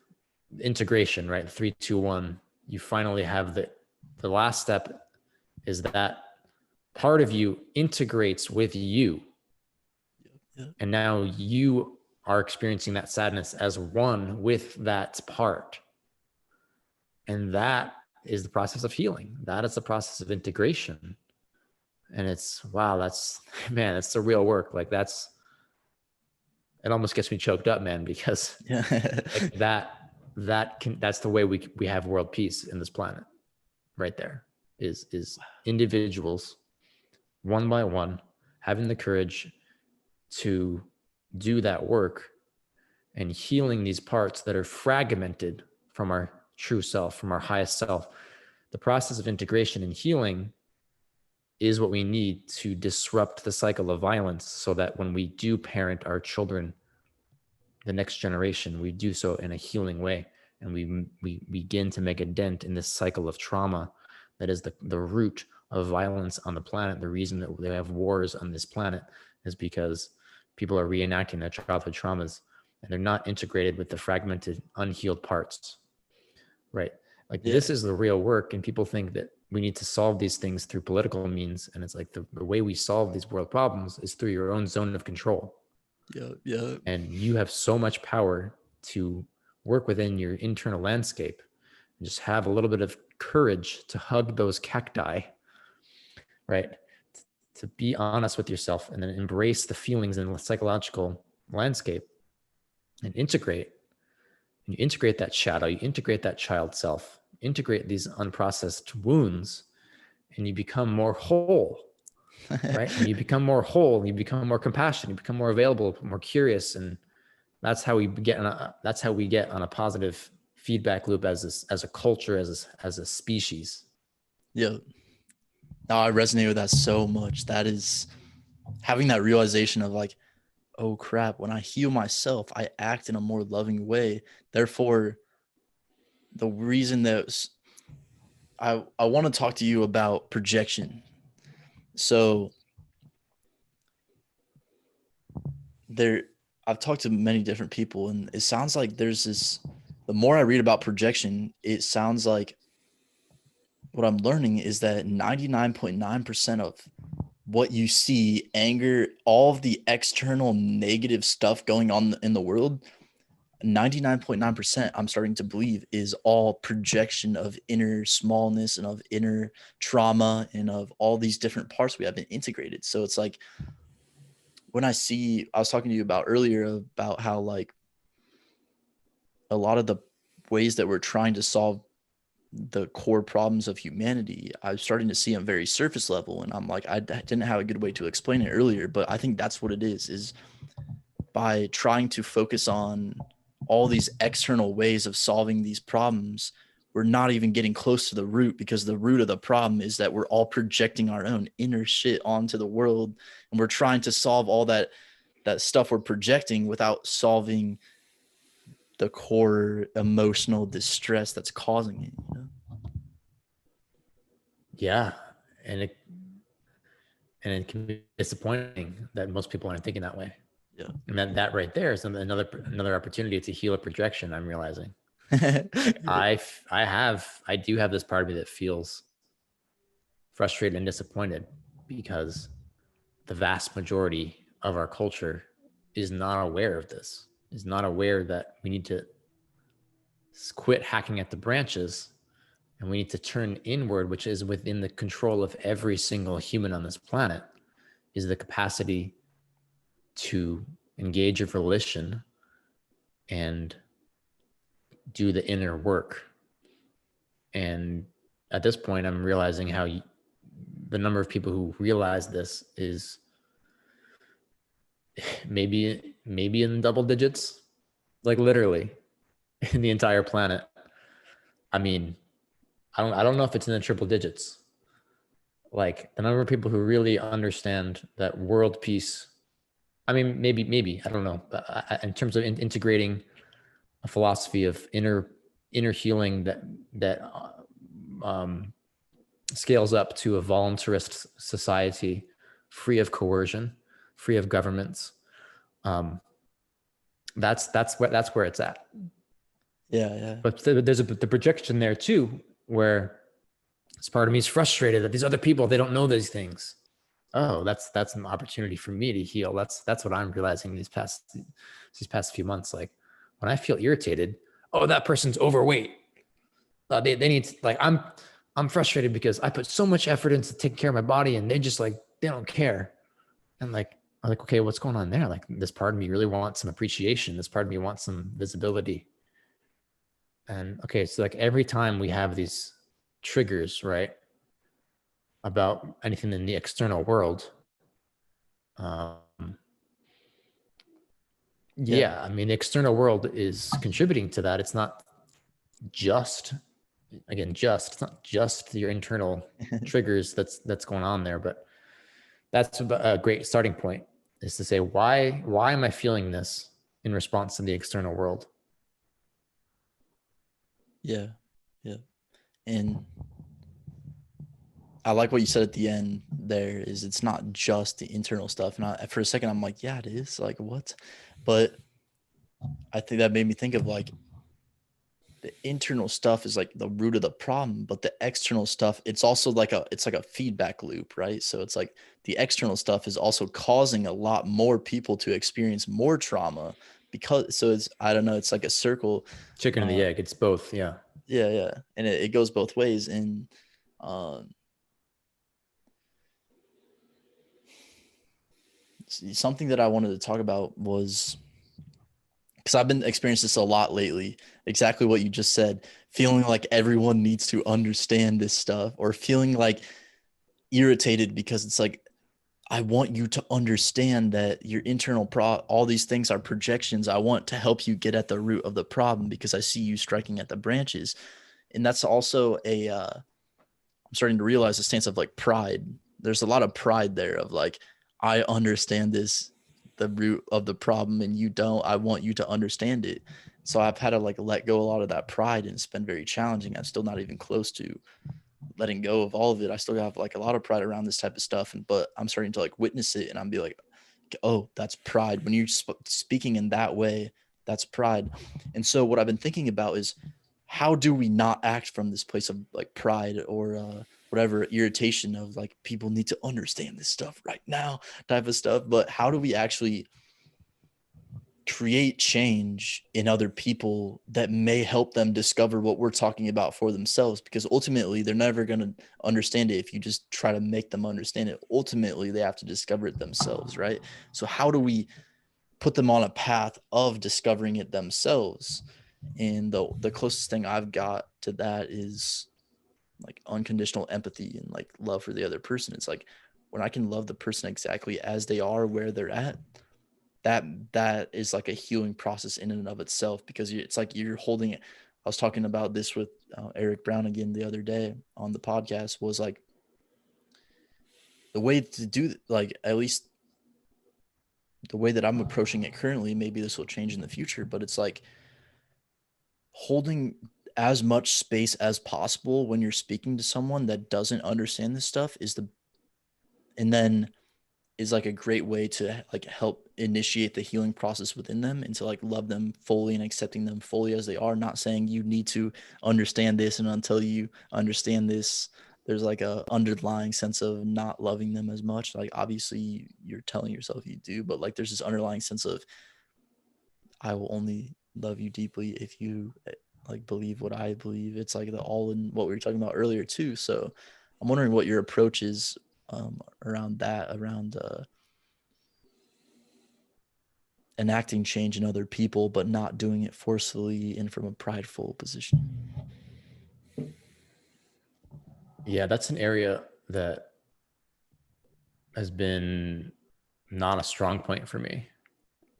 integration, right? 3, 2, 1. You finally have the last step is that part of you integrates with you. And now you are experiencing that sadness as one with that part. And that is the process of healing. That is the process of integration. And it's, wow, that's the real work. Like it almost gets me choked up, man, because like that's the way we have world peace in this planet right there is individuals one by one having the courage to do that work and healing these parts that are fragmented from our true self, from our highest self. The process of integration and healing is what we need to disrupt the cycle of violence, so that when we do parent our children, the next generation, we do so in a healing way, and we begin to make a dent in this cycle of trauma that is the root of violence on the planet. The reason that they have wars on this planet is because people are reenacting their childhood traumas, and they're not integrated with the fragmented, unhealed parts, right? Like this is the real work, and people think that we need to solve these things through political means, and it's like the way we solve these world problems is through your own zone of control. And you have so much power to work within your internal landscape and just have a little bit of courage to hug those cacti, right? To be honest with yourself, and then embrace the feelings in the psychological landscape and integrate. And you integrate that shadow, you integrate that child self, integrate these unprocessed wounds, and you become more whole, right? And you become more whole, you become more compassionate, you become more available, more curious. And that's how we get on a positive feedback loop as a culture, as a species. Yeah. No, I resonate with that so much. That is having that realization of like, oh crap, when I heal myself, I act in a more loving way. Therefore, the reason that I want to talk to you about projection. So there I've talked to many different people, and it sounds like there's this, the more I read about projection, it sounds like what I'm learning is that 99.9% of what you see, anger, all of the external negative stuff going on in the world, 99.9% I'm starting to believe is all projection of inner smallness and of inner trauma and of all these different parts we haven't integrated. So it's like when I was talking to you about earlier about how like a lot of the ways that we're trying to solve the core problems of humanity, I'm starting to see them very surface level. And I'm like, I didn't have a good way to explain it earlier, but I think that's what it is by trying to focus on all these external ways of solving these problems, we're not even getting close to the root, because the root of the problem is that we're all projecting our own inner shit onto the world, and we're trying to solve all that stuff we're projecting without solving the core emotional distress that's causing it, you know? Yeah. And it can be disappointing that most people aren't thinking that way. Yeah. And then that right there is another opportunity to heal a projection. I'm realizing, like, I do have this part of me that feels frustrated and disappointed because the vast majority of our culture is not aware of this, is not aware that we need to quit hacking at the branches and we need to turn inward, which is within the control of every single human on this planet, is the capacity to engage your volition and do the inner work. And at this point, I'm realizing how the number of people who realize this is maybe in double digits, like literally in the entire planet. I mean, I don't know if it's in the triple digits. Like the number of people who really understand that world peace. I mean, maybe I don't know. But in terms of integrating a philosophy of inner healing that um, scales up to a voluntarist society, free of coercion, free of governments. Um, that's where it's at. Yeah, yeah. But there's the projection there too, where this part of me is frustrated that these other people, they don't know these things. Oh, that's an opportunity for me to heal. That's what I'm realizing these past few months. Like when I feel irritated, oh, that person's overweight. They need to, like I'm frustrated because I put so much effort into taking care of my body and they just like they don't care. And like I'm like, okay, what's going on there? Like this part of me really wants some appreciation. This part of me wants some visibility. And okay, so like every time we have these triggers, right, about anything in the external world, um, Yeah. yeah, I mean, the external world is contributing to that. It's not just, it's not just your internal triggers that's going on there, but that's a great starting point is to say, why am I feeling this in response to the external world? Yeah. Yeah. And I like what you said at the end there, is it's not just the internal stuff. And for a second, I'm like, yeah, it is. Like, what? But I think that made me think of like the internal stuff is like the root of the problem, but the external stuff, it's also like it's like a feedback loop, right? So it's like the external stuff is also causing a lot more people to experience more trauma, because so it's, I don't know, it's like a circle. Chicken and the Uh, egg. It's both. Yeah. yeah, yeah. And it goes both ways. And um, something that I wanted to talk about was, because I've been experiencing this a lot lately, exactly what you just said, feeling like everyone needs to understand this stuff, or feeling like irritated because it's like, I want you to understand that your all these things are projections. I want to help you get at the root of the problem because I see you striking at the branches. And that's also I'm starting to realize a stance of like pride. There's a lot of pride there of like, I understand this, the root of the problem, and you don't. I want you to understand it. So I've had to like let go a lot of that pride, and it's been very challenging. I'm still not even close to letting go of all of it. I still have like a lot of pride around this type of stuff, and but I'm starting to like witness it, and I'm be like, oh, that's pride. When you're speaking in that way, that's pride. And so what I've been thinking about is how do we not act from this place of like pride or whatever irritation of like people need to understand this stuff right now type of stuff, but how do we actually create change in other people that may help them discover what we're talking about for themselves? Because ultimately they're never going to understand it if you just try to make them understand it. Ultimately they have to discover it themselves, right? So how do we put them on a path of discovering it themselves? And the closest thing I've got to that is like unconditional empathy and like love for the other person. It's like when I can love the person exactly as they are, where they're at, that is like a healing process in and of itself, because it's like you're holding it. I was talking about this with Eric Brown again the other day on the podcast, was like the way to do, like, at least the way that I'm approaching it currently, maybe this will change in the future, but it's like holding as much space as possible when you're speaking to someone that doesn't understand this stuff is the, and then is like a great way to like help initiate the healing process within them, and to like love them fully and accepting them fully as they are, not saying you need to understand this, and until you understand this there's like a underlying sense of not loving them as much. Like obviously you're telling yourself you do, but like there's this underlying sense of I will only love you deeply if you like believe what I believe. It's like the all in what we were talking about earlier too. So I'm wondering what your approach is around that, around enacting change in other people, but not doing it forcefully and from a prideful position. Yeah, that's an area that has been not a strong point for me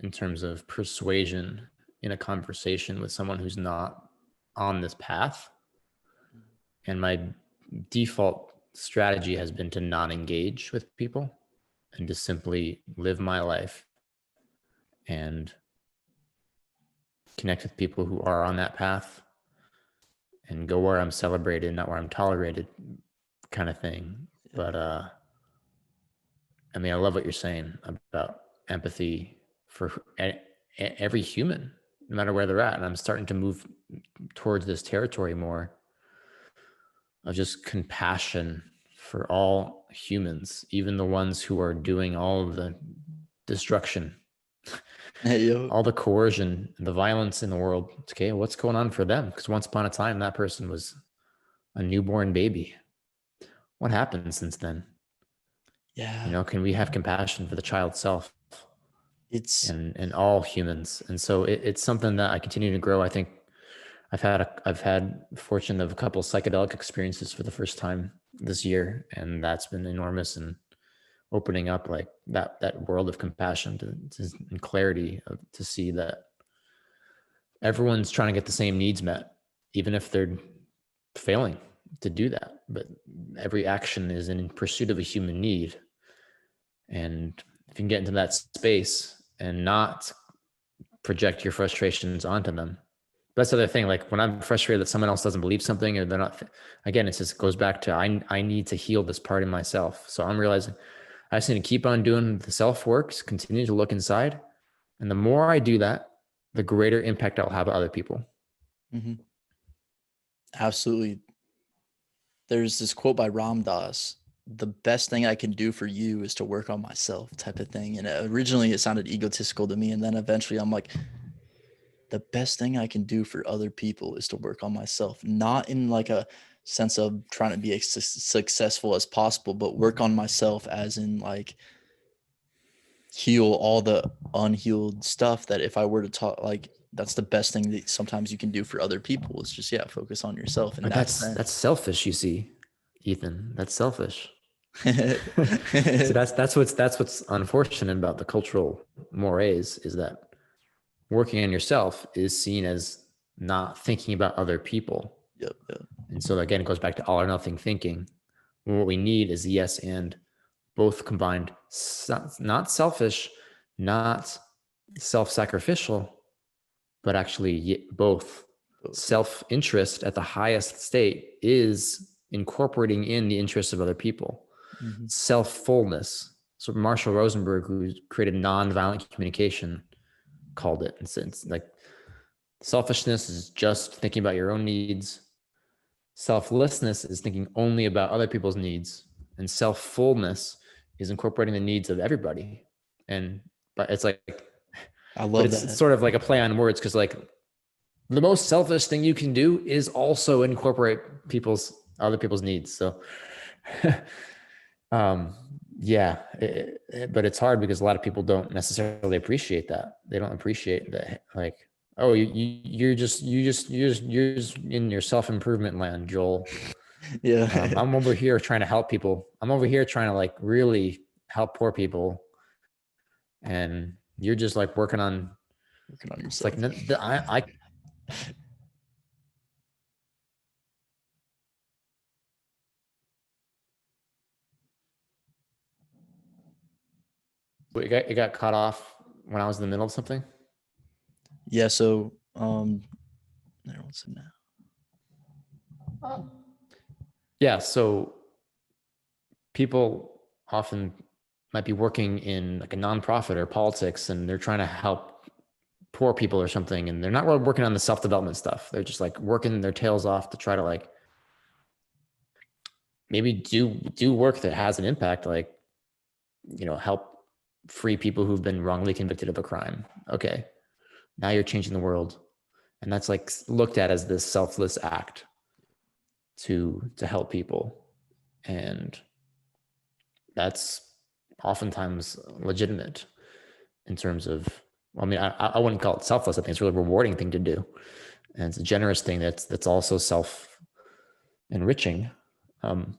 in terms of persuasion in a conversation with someone who's not on this path. And my default strategy has been to not engage with people and to simply live my life and connect with people who are on that path and go where I'm celebrated, not where I'm tolerated, kind of thing. Yeah. But I mean, I love what you're saying about empathy for every human, no matter where they're at. And I'm starting to move towards this territory more of just compassion for all humans, even the ones who are doing all of the destruction, Hey, yo. all the coercion, the violence in the world. Okay, what's going on for them? Because once upon a time, that person was a newborn baby. What happened since then? You Yeah. know, can we have compassion for the child self It's, and all humans? And so it's something that I continue to grow. I think I've had the fortune of a couple of psychedelic experiences for the first time this year, and that's been enormous and opening up like that world of compassion and clarity to see that everyone's trying to get the same needs met, even if they're failing to do that. But every action is in pursuit of a human need. And if you can get into that space and not project your frustrations onto them. That's the other thing. Like when I'm frustrated that someone else doesn't believe something or they're not, again, it just goes back to I need to heal this part in myself. So I'm realizing I just need to keep on doing the self works, continue to look inside. And the more I do that, the greater impact I'll have on other people. mhm. Absolutely. There's this quote by Ram Dass: the best thing I can do for you is to work on myself, type of thing. And originally it sounded egotistical to me, and then eventually I'm like, the best thing I can do for other people is to work on myself, not in like a sense of trying to be as successful as possible, but work on myself as in like heal all the unhealed stuff that if I were to talk, like that's the best thing that sometimes you can do for other people is just, yeah, focus on yourself. And But that's that's selfish, you see, Ethan. That's selfish. So then. that's what's unfortunate about the cultural mores is that working on yourself is seen as not thinking about other people. Yep, yep. And so again, it goes back to all or nothing thinking. What we need is yes and both combined, not selfish, not self-sacrificial, but actually both. Both, yeah. Self-interest at the highest state is incorporating in the interests of other people. Mhm. Self-fullness. So Marshall Rosenberg, who created nonviolent communication, called it. It's like selfishness is just thinking about your own needs. Selflessness is thinking only about other people's needs. And self-fullness is incorporating the needs of everybody. And but it's like, I but love it's that. sort of like a play on words, because like the most selfish thing you can do is also incorporate other people's needs. So um yeah, but it's hard because a lot of people don't necessarily appreciate that. They don't appreciate that, like, oh, you're just in your self-improvement land, Joel. Yeah. I'm over here trying to help people. I'm over here trying to like really help poor people, and you're just like working on. Working on It's like yourself. I it got cut off when I was in the middle of something. Yeah, so what's it now? Yeah, so people often might be working in like a nonprofit or politics, and they're trying to help poor people or something, and they're not really working on the self-development stuff. They're just like working their tails off to try to like maybe do work that has an impact, like, help free people who've been wrongly convicted of a crime. Okay, now you're changing the world, and that's like looked at as this selfless act to help people, and that's oftentimes legitimate in terms of, well, I mean, I wouldn't call it selfless. I think it's a really rewarding thing to do, and it's a generous thing that's also self enriching. Um,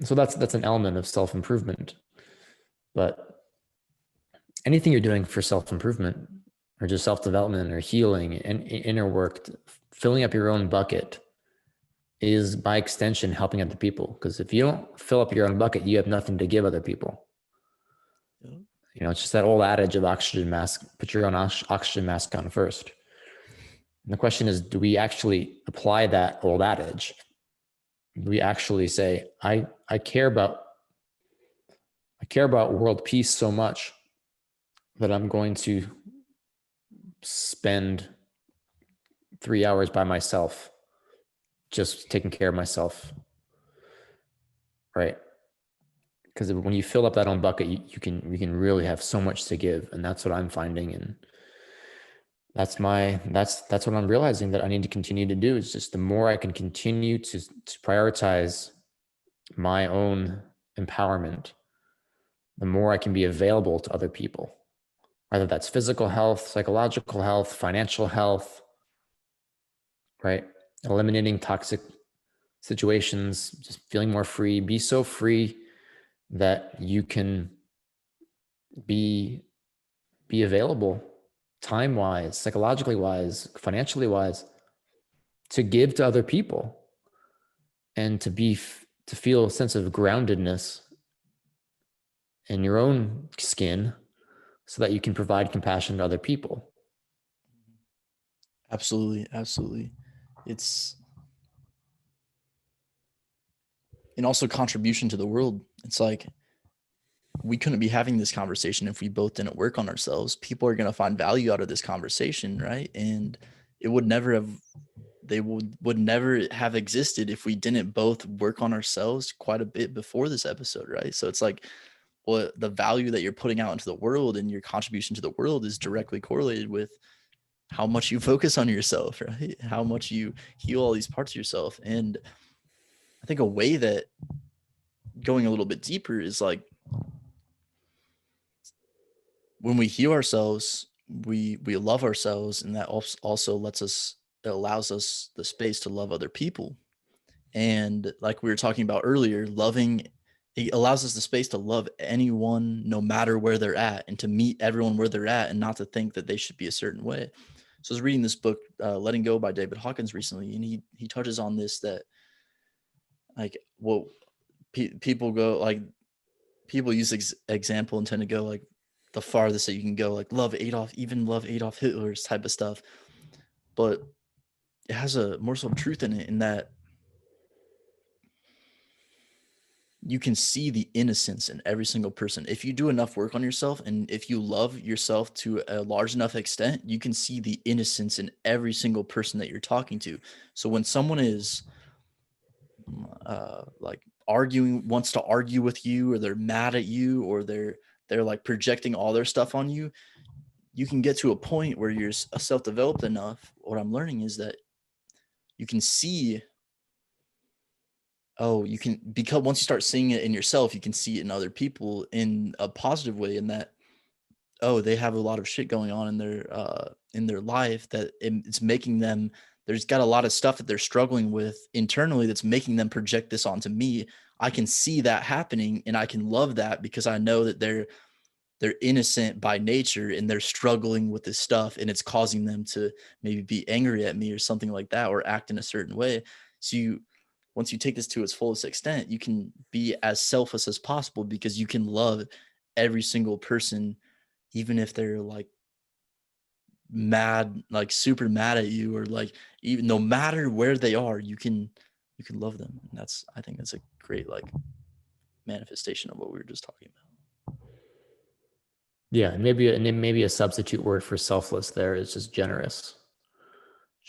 so that's an element of self improvement. But anything you're doing for self improvement or just self development or healing and inner work, filling up your own bucket is by extension helping other people. Because if you don't fill up your own bucket, you have nothing to give other people. Yeah. It's just that old adage of oxygen mask, put your own oxygen mask on first. And the question is, do we actually apply that old adage? Do we actually say, I care about world peace so much that I'm going to spend 3 hours by myself, just taking care of myself, right? Because when you fill up that own bucket, you can really have so much to give, and that's what I'm finding, and that's what I'm realizing that I need to continue to do. Is just the more I can continue to prioritize my own empowerment, the more I can be available to other people, whether that's physical health, psychological health, financial health, right? Eliminating toxic situations, just feeling more free, be so free that you can be available time wise, psychologically wise, financially wise, to give to other people, and to feel a sense of groundedness in your own skin so that you can provide compassion to other people. Absolutely, absolutely. It's and also contribution to the world. It's like we couldn't be having this conversation if we both didn't work on ourselves. People are going to find value out of this conversation, right? And it would never have they would never have existed if we didn't both work on ourselves quite a bit before this episode, right? So it's like what the value that you're putting out into the world and your contribution to the world is directly correlated with how much you focus on yourself, right? How much you heal all these parts of yourself. And I think a way that going a little bit deeper is like when we heal ourselves, we love ourselves, and that also lets us it allows us the space to love other people. And like we were talking about earlier, loving it allows us the space to love anyone no matter where they're at, and to meet everyone where they're at and not to think that they should be a certain way. So I was reading this book, Letting Go by David Hawkins recently, and he touches on this that like well people go like people use example and tend to go like the farthest that you can go, like love Adolf, even love Adolf Hitler's type of stuff. But it has a morsel of truth in it, in that you can see the innocence in every single person. If you do enough work on yourself and if you love yourself to a large enough extent, you can see the innocence in every single person that you're talking to. So when someone is like wants to argue with you, or they're mad at you, or they're like projecting all their stuff on you, you can get to a point where you're self-developed enough. What I'm learning is that you can see, oh, you can, because once you start seeing it in yourself, you can see it in other people in a positive way, in that, oh, they have a lot of shit going on in their life that it's making them, there's got a lot of stuff that they're struggling with internally that's making them project this onto me. I can see that happening and I can love that because I know that they're innocent by nature and they're struggling with this stuff, and it's causing them to maybe be angry at me or something like that, or act in a certain way. So once you take this to its fullest extent, you can be as selfless as possible because you can love every single person, even if they're like mad, like super mad at you, or like, even no matter where they are, you can love them. And I think that's a great like manifestation of what we were just talking about. Yeah, and maybe a substitute word for selfless there is just generous,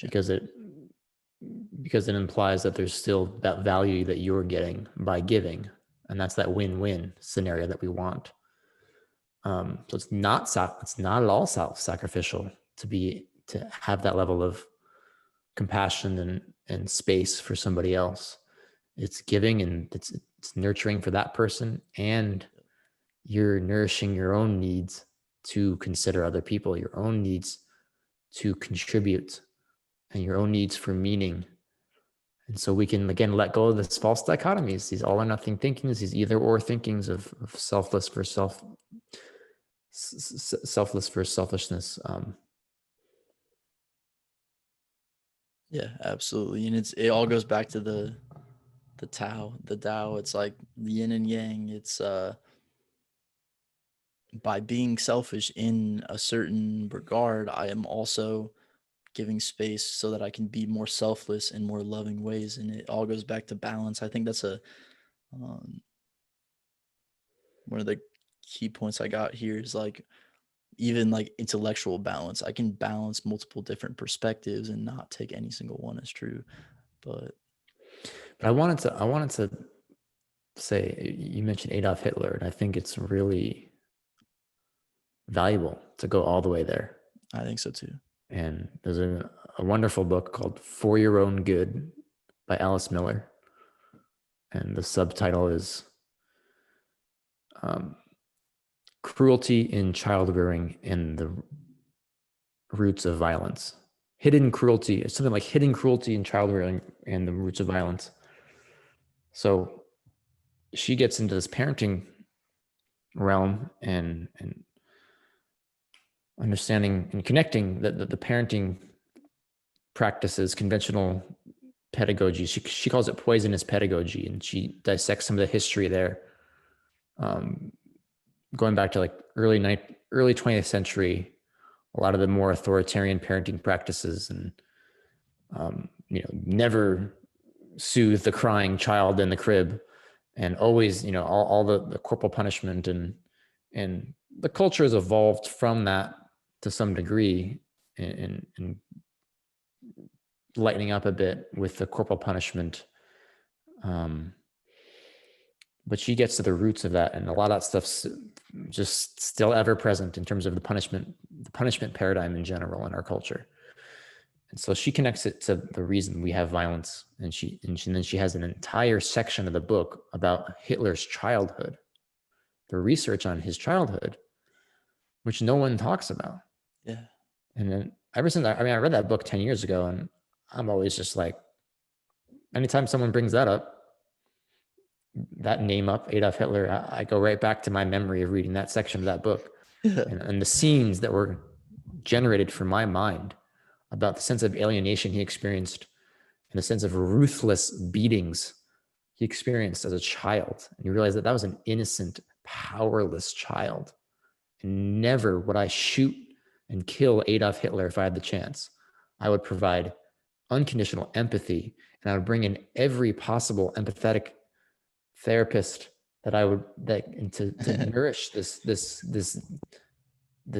because it implies that there's still that value that you're getting by giving, and that's that win-win scenario that we want. So it's not at all self-sacrificial to have that level of compassion and space for somebody else. It's giving, and it's nurturing for that person, and you're nourishing your own needs to consider other people, your own needs to contribute, and your own needs for meaning. And so we can, again, let go of this false dichotomies, these all or nothing thinkings, these either or thinkings of selfless versus selfless versus selfishness. Yeah, absolutely. And it all goes back to the Tao. It's like yin and yang. It's by being selfish in a certain regard, I am also giving space so that I can be more selfless in more loving ways. And it all goes back to balance. I think that's um, one of the key points I got here is like, even like intellectual balance. I can balance multiple different perspectives and not take any single one as true. But But I wanted to say, you mentioned Adolf Hitler, and I think it's really valuable to go all the way there. I think so too. And there's a wonderful book called For Your Own Good by Alice Miller. And the subtitle is Cruelty in Child Rearing and the Roots of Violence. Hidden cruelty, it's something like hidden cruelty in child rearing and the roots of violence. So she gets into this parenting realm and understanding and connecting the parenting practices, conventional pedagogy. She calls it poisonous pedagogy, and she dissects some of the history there, going back to like early 20th century. A lot of the more authoritarian parenting practices, and never soothe the crying child in the crib, and always, all the corporal punishment, and the culture has evolved from that to some degree, and lightening up a bit with the corporal punishment. But she gets to the roots of that, and a lot of that stuff's just still ever present in terms of the punishment paradigm in general in our culture. And so she connects it to the reason we have violence, and then she has an entire section of the book about Hitler's childhood, the research on his childhood, which no one talks about. Yeah. And then ever since I read that book 10 years ago, and I'm always just like, anytime someone brings that name up, Adolf Hitler, I go right back to my memory of reading that section of that book. Yeah. And the scenes that were generated from my mind about the sense of alienation he experienced and the sense of ruthless beatings he experienced as a child. And you realize that was an innocent, powerless child. And never would I shoot and kill Adolf Hitler if I had the chance. I would provide unconditional empathy, and I would bring in every possible empathetic therapist that I would and to nourish this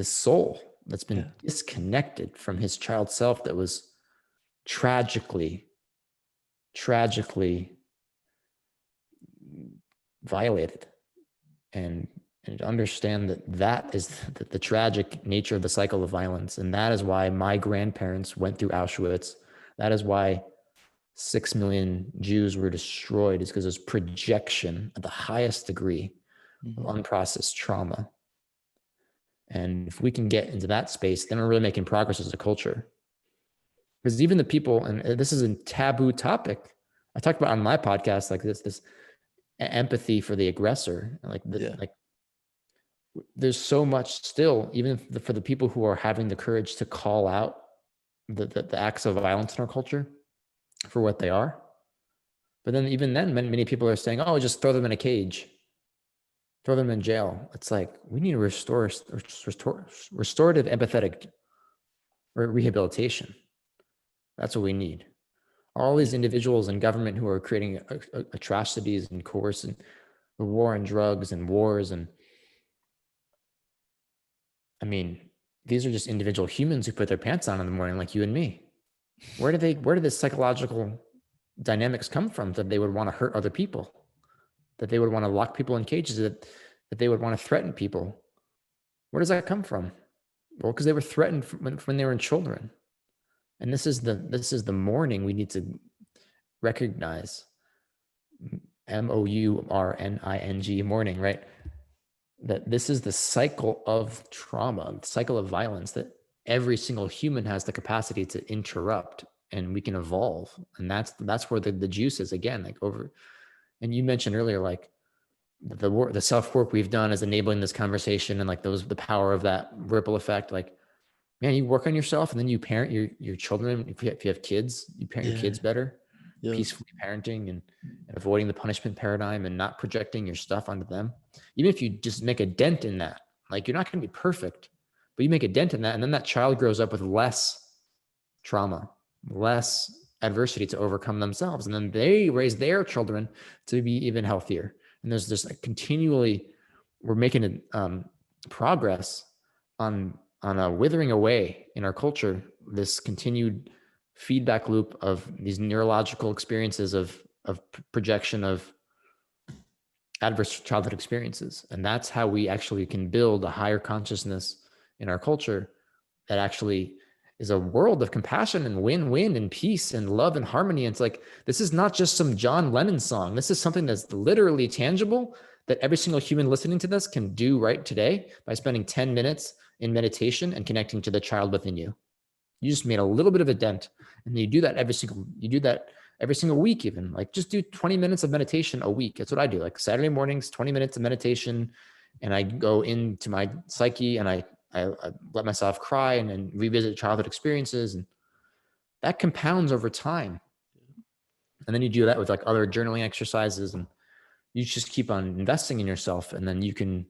soul that's been Yeah. disconnected from his child self, that was tragically violated. And understand that is the tragic nature of the cycle of violence. And that is why my grandparents went through Auschwitz. That is why 6 million Jews were destroyed, is because there's projection at the highest degree of Mhm. unprocessed trauma. And if we can get into that space, then we're really making progress as a culture. Because even the people, and this is a taboo topic, I talked about on my podcast, like this empathy for the aggressor, Yeah. like there's so much still, even for the people who are having the courage to call out the acts of violence in our culture for what they are. But then even then, many people are saying, oh, just throw them in a cage, throw them in jail. It's like, we need to restorative empathetic rehabilitation. That's what we need. All these Yeah. individuals in government who are creating atrocities and coerce and the war on drugs and wars. And I mean, these are just individual humans who put their pants on in the morning, like you and me. Where do the psychological dynamics come from that they would want to hurt other people, that they would want to lock people in cages, that they would want to threaten people? Where does that come from? Well, because they were threatened when they were children. And this is the mourning we need to recognize. MOURNING, mourning, right? That this is the cycle of trauma, the cycle of violence that every single human has the capacity to interrupt, and we can evolve. And that's where the juice is, again, like over. And you mentioned earlier, like the self work we've done is enabling this conversation, and like the power of that ripple effect. Like, man, you work on yourself, and then you parent your children. If you have kids, you parent your Yeah. kids better, Yep. peacefully parenting, and avoiding the punishment paradigm, and not projecting your stuff onto them. Even if you just make a dent in that, like, you're not going to be perfect, but you make a dent in that, and then that child grows up with less trauma, less adversity to overcome themselves, and then they raise their children to be even healthier. And there's just continually, we're making progress on a withering away in our culture, this continued feedback loop of these neurological experiences of projection of adverse childhood experiences. And that's how we actually can build a higher consciousness in our culture that actually is a world of compassion and win-win and peace and love and harmony. And it's like, this is not just some John Lennon song. This is something that's literally tangible, that every single human listening to this can do right today by spending 10 minutes in meditation and connecting to the child within you. You just made a little bit of a dent, and you do that every single week. Even, like, just do 20 minutes of meditation a week. That's what I do. Like, Saturday mornings, 20 minutes of meditation, and I go into my psyche, and I let myself cry and revisit childhood experiences, and that compounds over time. And then you do that with like other journaling exercises, and you just keep on investing in yourself, and then you can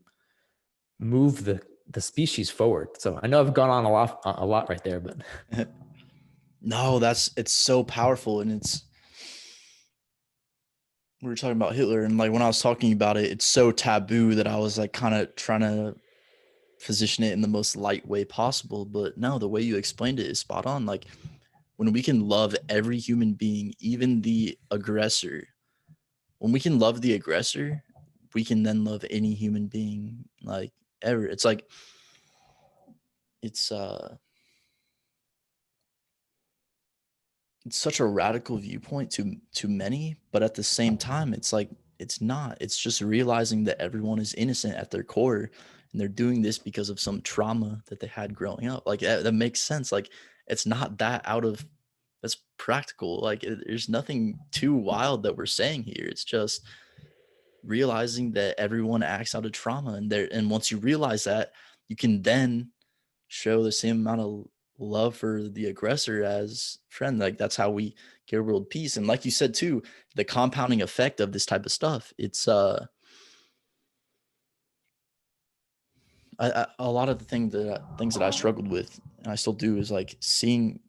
move the species forward. So I know I've gone on a lot right there, but No, it's so powerful. And we were talking about Hitler, and like when I was talking about it, it's so taboo that I was like kind of trying to position it in the most light way possible. But no, the way you explained it is spot on. Like, when we can love every human being, even the aggressor, when we can love the aggressor, we can then love any human being, like, ever. It's like, it's it's such a radical viewpoint to many, but at the same time, it's like, it's not. It's just realizing that everyone is innocent at their core, and they're doing this because of some trauma that they had growing up. Like, that makes sense. Like, it's not that out of that's practical. Like, there's nothing too wild that we're saying here. It's just realizing that everyone acts out of trauma, and once you realize that, you can then show the same amount of love for the aggressor as friend. Like, that's how we get world peace. And like you said too, the compounding effect of this type of stuff, A lot of the things that I struggled with, and I still do, is like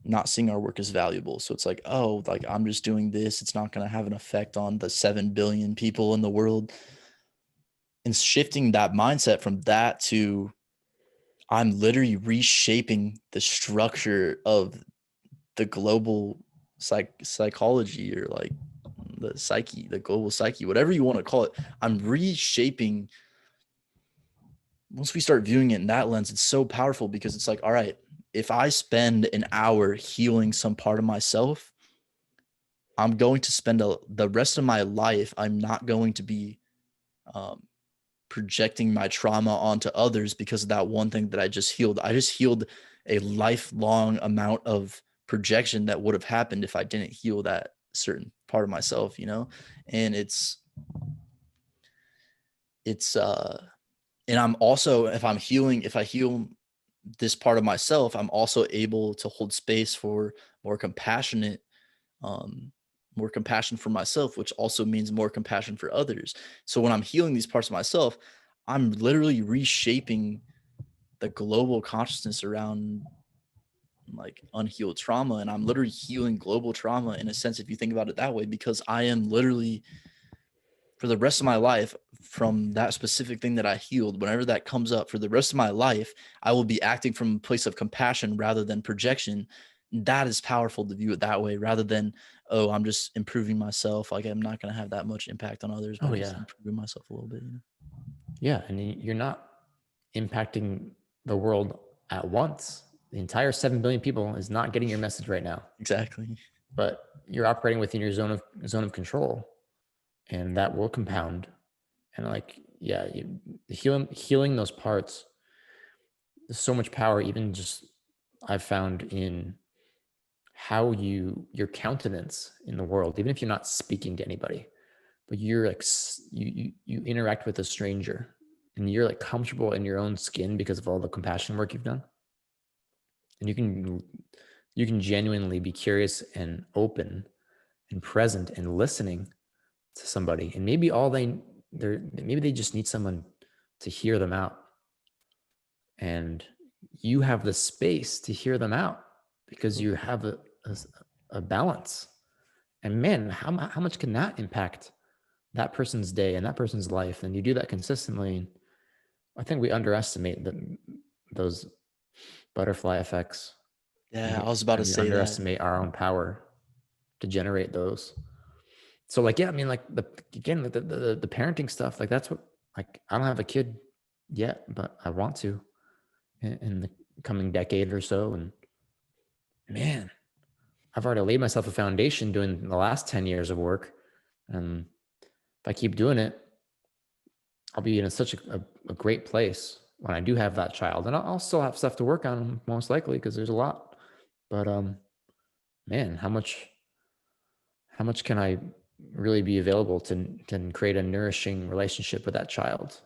not seeing our work as valuable. So it's like, oh, like I'm just doing this. It's not going to have an effect on the 7 billion people in the world. And shifting that mindset from that to I'm literally reshaping the structure of the global psychology, or like the psyche, the global psyche, whatever you want to call it. I'm reshaping. Once we start viewing it in that lens, it's so powerful, because it's like, all right, if I spend an hour healing some part of myself, I'm going to spend the rest of my life, I'm not going to be um, projecting my trauma onto others because of that one thing that I just healed. I just healed a lifelong amount of projection that would have happened if I didn't heal that certain part of myself, And it's and I'm also, if I heal this part of myself, I'm also able to hold space for more compassionate, um, more compassion for myself, which also means more compassion for others. So when I'm healing these parts of myself, I'm literally reshaping the global consciousness around like unhealed trauma. And I'm literally healing global trauma in a sense, if you think about it that way, because I am literally, for the rest of my life, from that specific thing that I healed, whenever that comes up for the rest of my life, I will be acting from a place of compassion rather than projection. That is powerful to view it that way, rather than, oh, I'm just improving myself. Like I'm not going to have that much impact on others by Oh just yeah. improving myself a little bit. Yeah. And you're not impacting the world at once. The entire 7 billion people is not getting your message right now, Exactly. but you're operating within your zone of control, and that will compound. And like, yeah, healing those parts, there's so much power, even just I've found in how your countenance in the world, even if you're not speaking to anybody, but you're like you interact with a stranger and you're like comfortable in your own skin because of all the compassion work you've done, and you can genuinely be curious and open and present and listening to somebody, and maybe maybe they just need someone to hear them out, and you have the space to hear them out because you have a balance. And man, how much can that impact that person's day and that person's life? And you do that consistently. I think we underestimate those butterfly effects, Yeah, I was about to and we say that. underestimate our own power to generate those. So like, yeah, I mean, like the parenting stuff, like that's what, like, I don't have a kid yet, but I want to in the coming decade or so. And man, I've already laid myself a foundation doing the last 10 years of work. And if I keep doing it, I'll be in such a great place when I do have that child. And I'll still have stuff to work on, most likely, because there's a lot. But man, how much can I really be available to create a nourishing relationship with that child?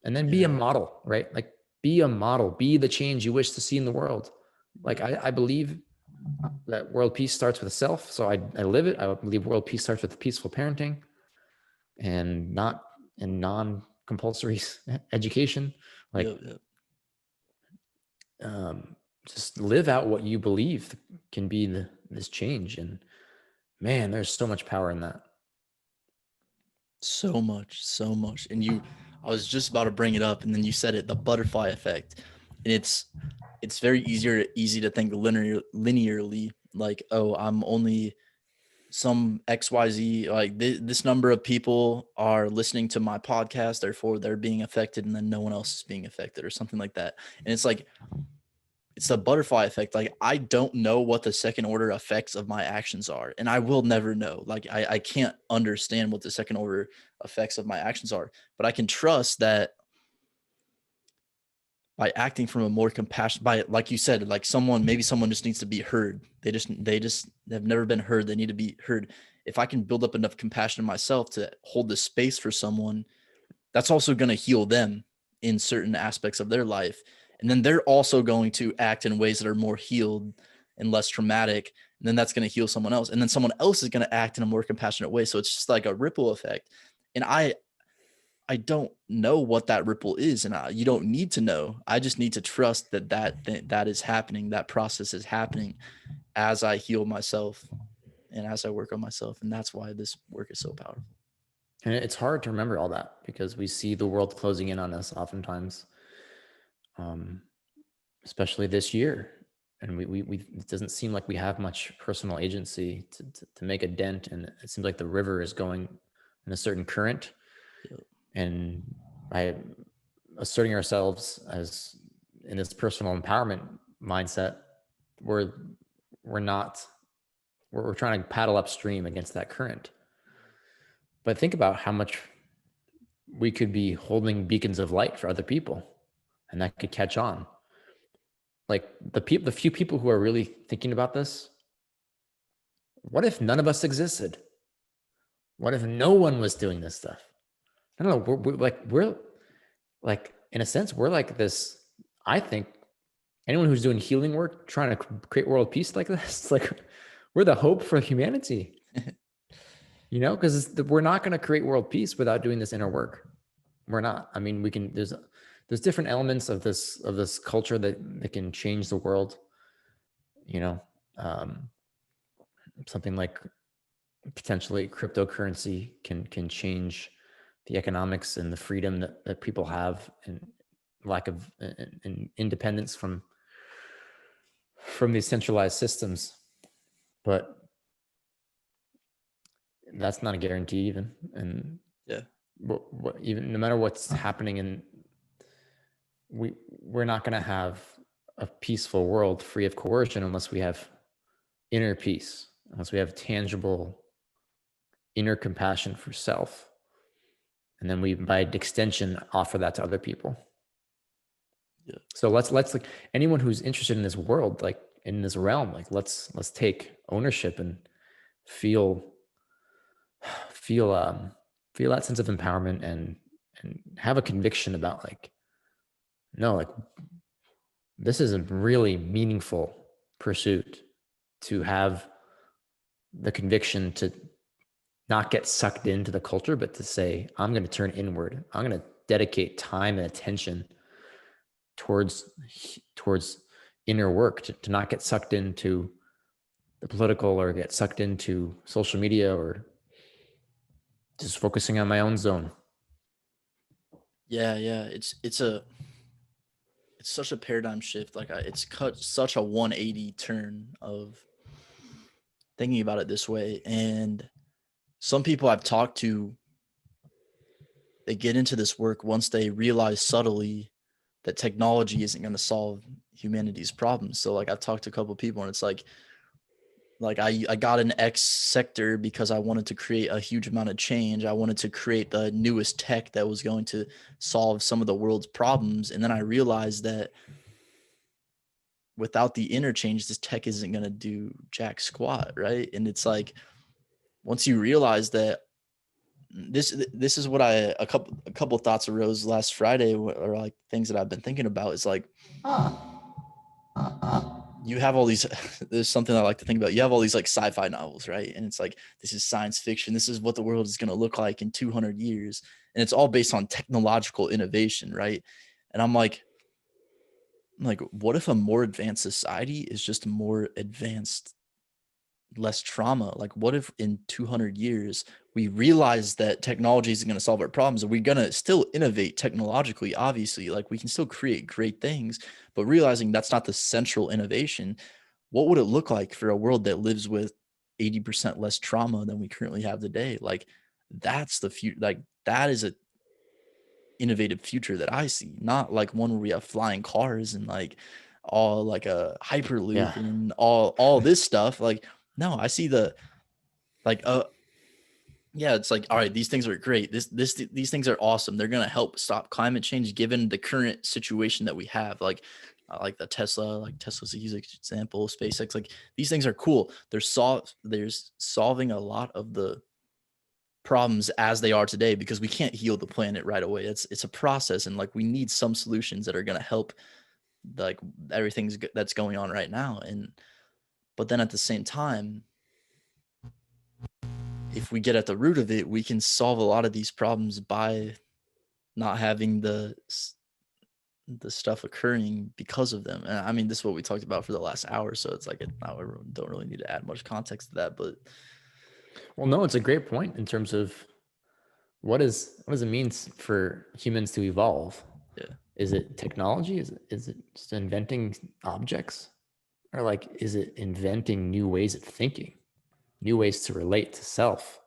And then be a Yeah. model, right? Like, be a model, be the change you wish to see in the world. Like, I believe that world peace starts with self. So I live it. I believe world peace starts with peaceful parenting and not in non-compulsory education. Like, Yep. Yep. um, just live out what you believe can be this change. And man, there's so much power in that. So much, so much. I was just about to bring it up, and then you said it, the butterfly effect. And it's very easy to think linearly, like, oh, I'm only some XYZ, like this number of people are listening to my podcast, therefore they're being affected, and then no one else is being affected, or something like that. And it's like, it's the butterfly effect. Like, I don't know what the second order effects of my actions are, and I will never know. Like, I can't understand what the second order effects of my actions are, but I can trust that by acting from a more compassion, by, like you said, like maybe someone just needs to be heard. They just have never been heard. They need to be heard. If I can build up enough compassion in myself to hold the space for someone, that's also going to heal them in certain aspects of their life. And then they're also going to act in ways that are more healed and less traumatic. And then that's going to heal someone else. And then someone else is going to act in a more compassionate way. So it's just like a ripple effect. And I don't know what that ripple is, and you don't need to know. I just need to trust that that is happening. That process is happening as I heal myself and as I work on myself, and that's why this work is so powerful. And it's hard to remember all that because we see the world closing in on us oftentimes, um, especially this year. And it doesn't seem like we have much personal agency to make a dent. And it seems like the river is going in a certain current. Yep. And by asserting ourselves as in this personal empowerment mindset, we're we're not we're trying to paddle upstream against that current. But think about how much we could be holding beacons of light for other people, and that could catch on. Like the few people who are really thinking about this, what if none of us existed? What if no one was doing this stuff? I don't know. We're like in a sense, we're like this. I think anyone who's doing healing work, trying to create world peace like this, like we're the hope for humanity. Because we're not going to create world peace without doing this inner work. We're not. I mean, we can. There's different elements of this culture that can change the world. You know, um, something like potentially cryptocurrency can change the economics and the freedom that people have, and lack of and independence from these centralized systems. But that's not a guarantee even. And Yeah. even no matter what's happening, and we're not going to have a peaceful world free of coercion unless we have inner peace, unless we have tangible inner compassion for self, and then we by extension offer that to other people. Yeah. So let's like anyone who's interested in this world, like in this realm, like let's take ownership and feel feel feel that sense of empowerment, and have a conviction about like, no, like this is a really meaningful pursuit, to have the conviction to not get sucked into the culture, but to say, I'm going to turn inward. I'm going to dedicate time and attention towards inner work, to not get sucked into the political or get sucked into social media, or just focusing on my own zone. Yeah, yeah. It's such a paradigm shift. Like it's cut such a 180 turn of thinking about it this way. And some people I've talked to, they get into this work once they realize subtly that technology isn't going to solve humanity's problems. So like I've talked to a couple of people, and it's like I got an X sector because I wanted to create a huge amount of change. I wanted to create the newest tech that was going to solve some of the world's problems. And then I realized that without the interchange, this tech isn't going to do jack squat, right? And it's like once you realize that this is what a couple of thoughts arose last Friday, or like things that I've been thinking about is like you have all these there's something I like to think about. You have all these like sci-fi novels, right? And it's like this is science fiction. This is what the world is going to look like in 200 years, and it's all based on technological innovation, right? And I'm like, what if a more advanced society is just more advanced, less trauma? Like, what if in 200 years we realize that technology isn't going to solve our problems? Are we going to still innovate technologically? Obviously, like we can still create great things, but realizing that's not the central innovation, what would it look like for a world that lives with 80% less trauma than we currently have today? Like, that's the future. Like, that is a innovative future that I see, not like one where we have flying cars and like all like a Yeah. hyperloop and all this stuff. Like, no, I see the like yeah, it's like all right, these things are great. These things are awesome. They're gonna help stop climate change given the current situation that we have. Like the Tesla, like Tesla's a huge example. SpaceX, like these things are cool. There's solving a lot of the problems as they are today because we can't heal the planet right away. It's a process, and like we need some solutions that are going to help like that's going on right now. And but then at the same time, if we get at the root of it, we can solve a lot of these problems by not having the stuff occurring because of them. And I mean, this is what we talked about for the last hour, so it's like I don't really need to add much context to that, but Well, no, it's a great point in terms of what does it mean for humans to evolve? yeah. Is it technology? Is it just inventing objects? Or like, is it inventing new ways of thinking, new ways to relate to self?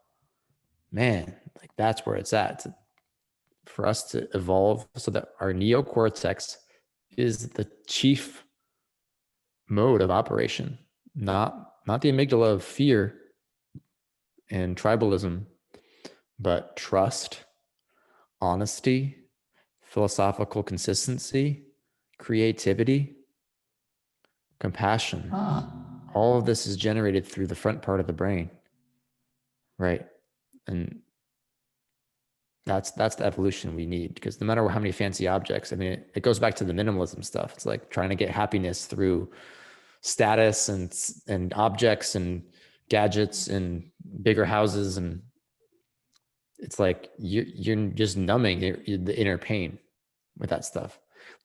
Man, like that's where it's at for us to evolve so that our neocortex is the chief mode of operation, not the amygdala of fear and tribalism, but trust, honesty, philosophical consistency, creativity, compassion. All of this is generated through the front part of the brain, right? And that's the evolution we need, because no matter how many fancy objects, I mean, it goes back to the minimalism stuff. It's like trying to get happiness through status and objects and gadgets and bigger houses, and it's like you're just numbing the inner pain with that stuff.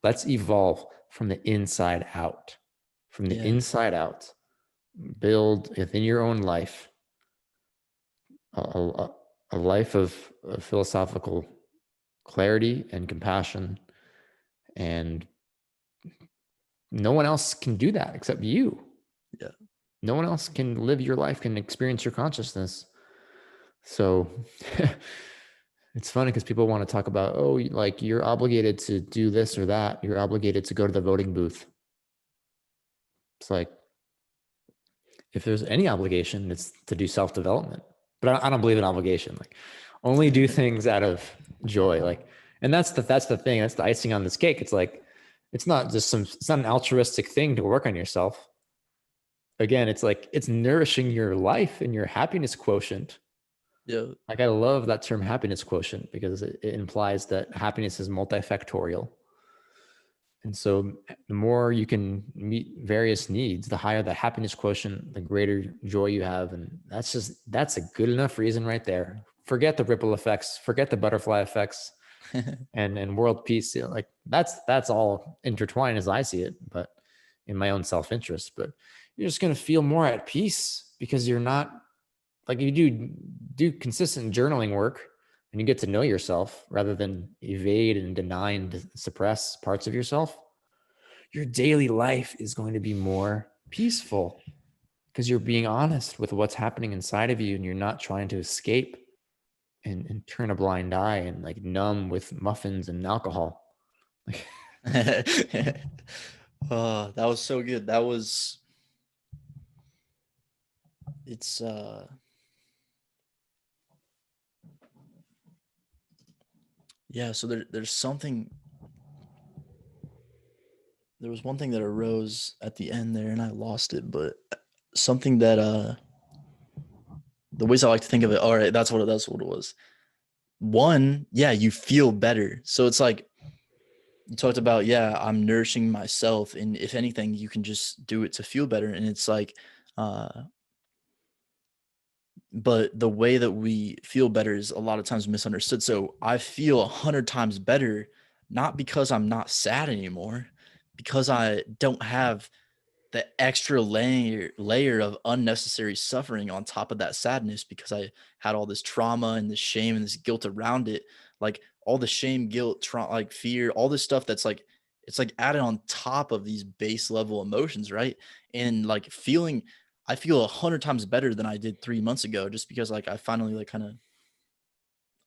Let's evolve from the inside out. From the Yeah. inside out, build within your own life a, a life of philosophical clarity and compassion, and no one else can do that except you. Yeah. No one else can live your life, can experience your consciousness. So it's funny because people want to talk about, oh, like you're obligated to do this or that. You're obligated to go to the voting booth. It's like, if there's any obligation, it's to do self-development. But I don't believe in obligation. Like, only do things out of joy. Like, and that's the thing. That's the icing on this cake. It's like, it's not an altruistic thing to work on yourself. Again, it's like it's nourishing your life and your happiness quotient. Yeah. Like, I love that term happiness quotient because it implies that happiness is multifactorial. And so the more you can meet various needs, the higher the happiness quotient, the greater joy you have. And that's a good enough reason right there. Forget the ripple effects, forget the butterfly effects and world peace. You know, like that's all intertwined as I see it, but in my own self-interest. But you're just going to feel more at peace because you're not, like, you do consistent journaling work and you get to know yourself rather than evade and deny and suppress parts of yourself. Your daily life is going to be more peaceful because you're being honest with what's happening inside of you, and you're not trying to escape and turn a blind eye and like numb with muffins and alcohol. Oh, that was so good. That was it's yeah, so there was one thing that arose at the end there and I lost it, but something that the ways I like to think of it, all right, that's what it was. One, yeah, you feel better. So it's like you talked about, yeah, I'm nourishing myself, and if anything, you can just do it to feel better. And it's like but the way that we feel better is a lot of times misunderstood. So I feel 100 times better, not because I'm not sad anymore, because I don't have the extra layer of unnecessary suffering on top of that sadness, because I had all this trauma and this shame and this guilt around it. Like all the shame, guilt, trauma, like fear, all this stuff that's like, it's like added on top of these base level emotions, right? And like I feel 100 times better than I did 3 months ago, just because like I finally like kind of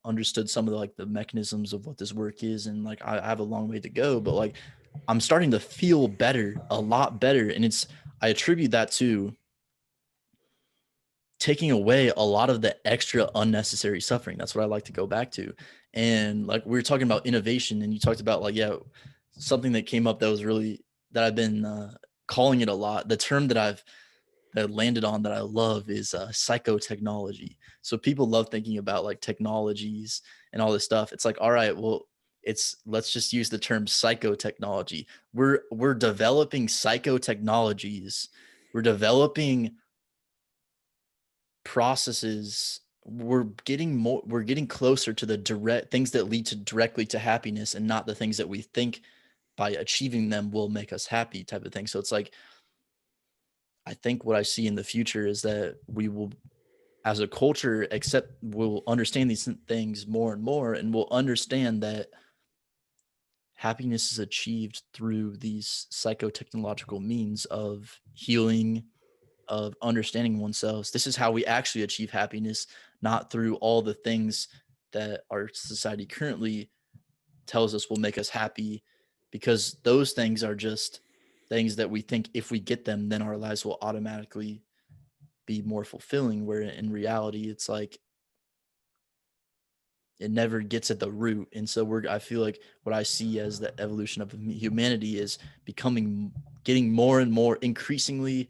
understood some of the like the mechanisms of what this work is, and like I have a long way to go, but like I'm starting to feel better, a lot better, and I attribute that to taking away a lot of the extra unnecessary suffering. That's what I like to go back to. And like we were talking about innovation, and you talked about like, yeah, something that came up that was really that I've been calling it a lot. The term that landed on that I love is psychotechnology. So people love thinking about like technologies and all this stuff. It's like, all right, well, let's just use the term psychotechnology. We're developing psychotechnologies. We're developing processes we're getting closer to the direct things that lead to directly to happiness, and not the things that we think by achieving them will make us happy type of thing. So it's like, I think what I see in the future is that we will, as a culture, we'll understand these things more and more, and we'll understand that happiness is achieved through these psychotechnological means of healing, of understanding oneself. This is how we actually achieve happiness, not through all the things that our society currently tells us will make us happy, because those things are just things that we think if we get them, then our lives will automatically be more fulfilling. Where in reality, it's like it never gets at the root. And so I feel like what I see as the evolution of humanity is getting more and more, increasingly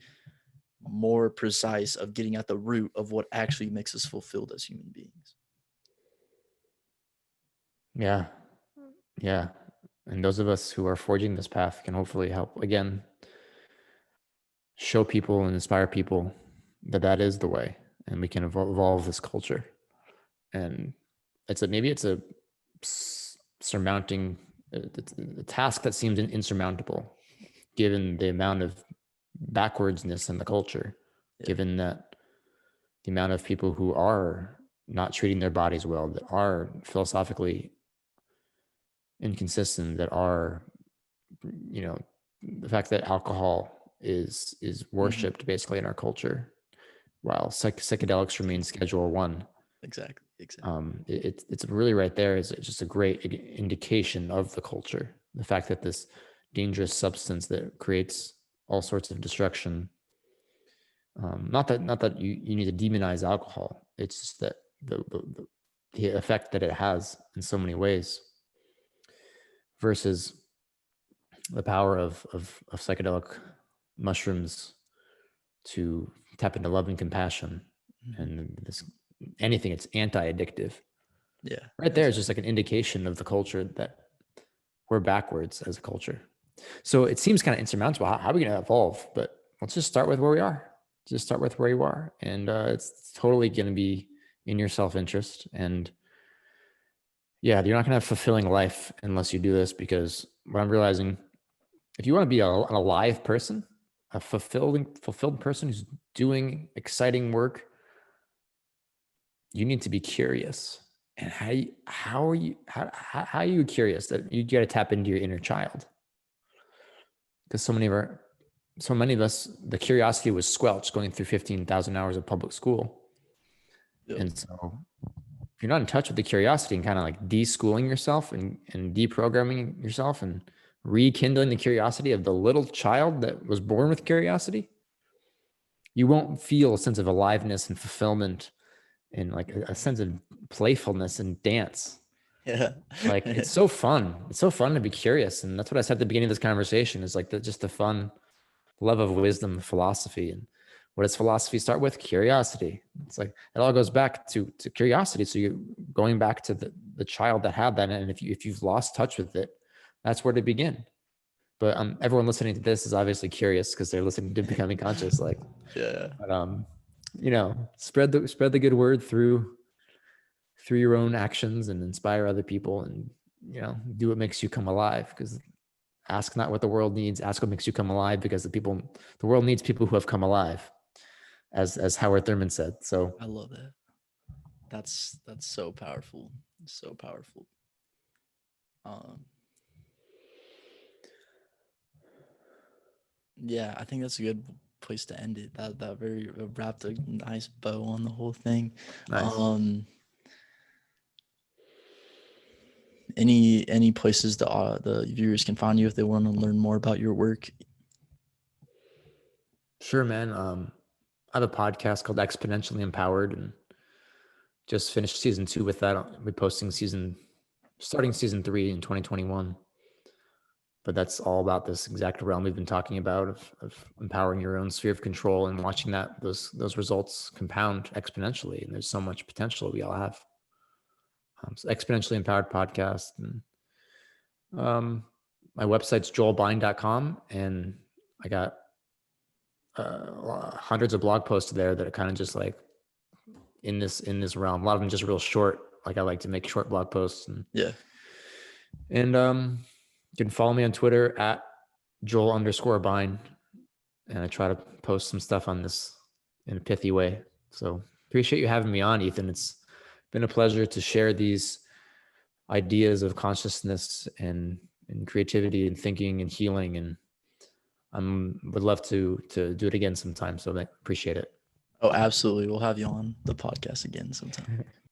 more precise of getting at the root of what actually makes us fulfilled as human beings. Yeah. Yeah. And those of us who are forging this path can hopefully help, again, show people and inspire people that that is the way, and we can evolve this culture. And maybe it's a surmounting a task that seems insurmountable, given the amount of backwardsness in the culture, Yeah. given that the amount of people who are not treating their bodies well, that are philosophically inconsistent, that are, you know, the fact that alcohol is worshipped basically in our culture, while psychedelics remain Schedule 1. Exactly. It's really right there is just a great indication of the culture. The fact that this dangerous substance that creates all sorts of destruction. Not that you need to demonize alcohol. It's just that the effect that it has in so many ways, versus the power of psychedelic mushrooms to tap into love and compassion, and this anything. It's anti-addictive. Yeah. Right there is just like an indication of the culture that we're backwards as a culture. So it seems kind of insurmountable. How are we going to evolve? But let's just start with where we are. Just start with where you are. And it's totally going to be in your self-interest. And yeah, you're not going to have a fulfilling life unless you do this, because what I'm realizing, if you want to be an alive person, a fulfilled person who's doing exciting work, you need to be curious. And how are you curious? That you got to tap into your inner child, because so many of us, the curiosity was squelched going through 15,000 hours of public school. Yep. And so if you're not in touch with the curiosity and kind of like deschooling yourself and deprogramming yourself and rekindling the curiosity of the little child that was born with curiosity, you won't feel a sense of aliveness and fulfillment and like a sense of playfulness and dance. Yeah. Like it's so fun. It's so fun to be curious. And that's what I said at the beginning of this conversation, is like just the fun love of wisdom, philosophy. And what does philosophy start with? Curiosity. It's like it all goes back to curiosity. So you're going back to the child that had that. And if you've lost touch with it, that's where to begin. But everyone listening to this is obviously curious because they're listening to Becoming Conscious. Like, Yeah. but spread the good word through your own actions and inspire other people, and do what makes you come alive. Because ask not what the world needs, ask what makes you come alive, because the world needs people who have come alive, as Howard Thurman said. So I love that. That's so powerful. So powerful. Yeah, I think that's a good place to end it. That very wrapped a nice bow on the whole thing. nice. Any places the viewers can find you if they want to learn more about your work? Sure, man. I have a podcast called Exponentially Empowered, and just finished season 2 with that. I'll be posting starting season 3 in 2021. But that's all about this exact realm we've been talking about of empowering your own sphere of control and watching those results compound exponentially. And there's so much potential we all have. So Exponentially Empowered podcast. And my website's joelbein.com, and I got hundreds of blog posts there that are kind of just like in this realm. A lot of them just real short. Like I like to make short blog posts, Yeah. and you can follow me on Twitter at Joel_Bein, and I try to post some stuff on this in a pithy way. So appreciate you having me on, Ethan. It's been a pleasure to share these ideas of consciousness and creativity and thinking and healing, and would love to do it again sometime. So I appreciate it. Oh, absolutely. We'll have you on the podcast again sometime.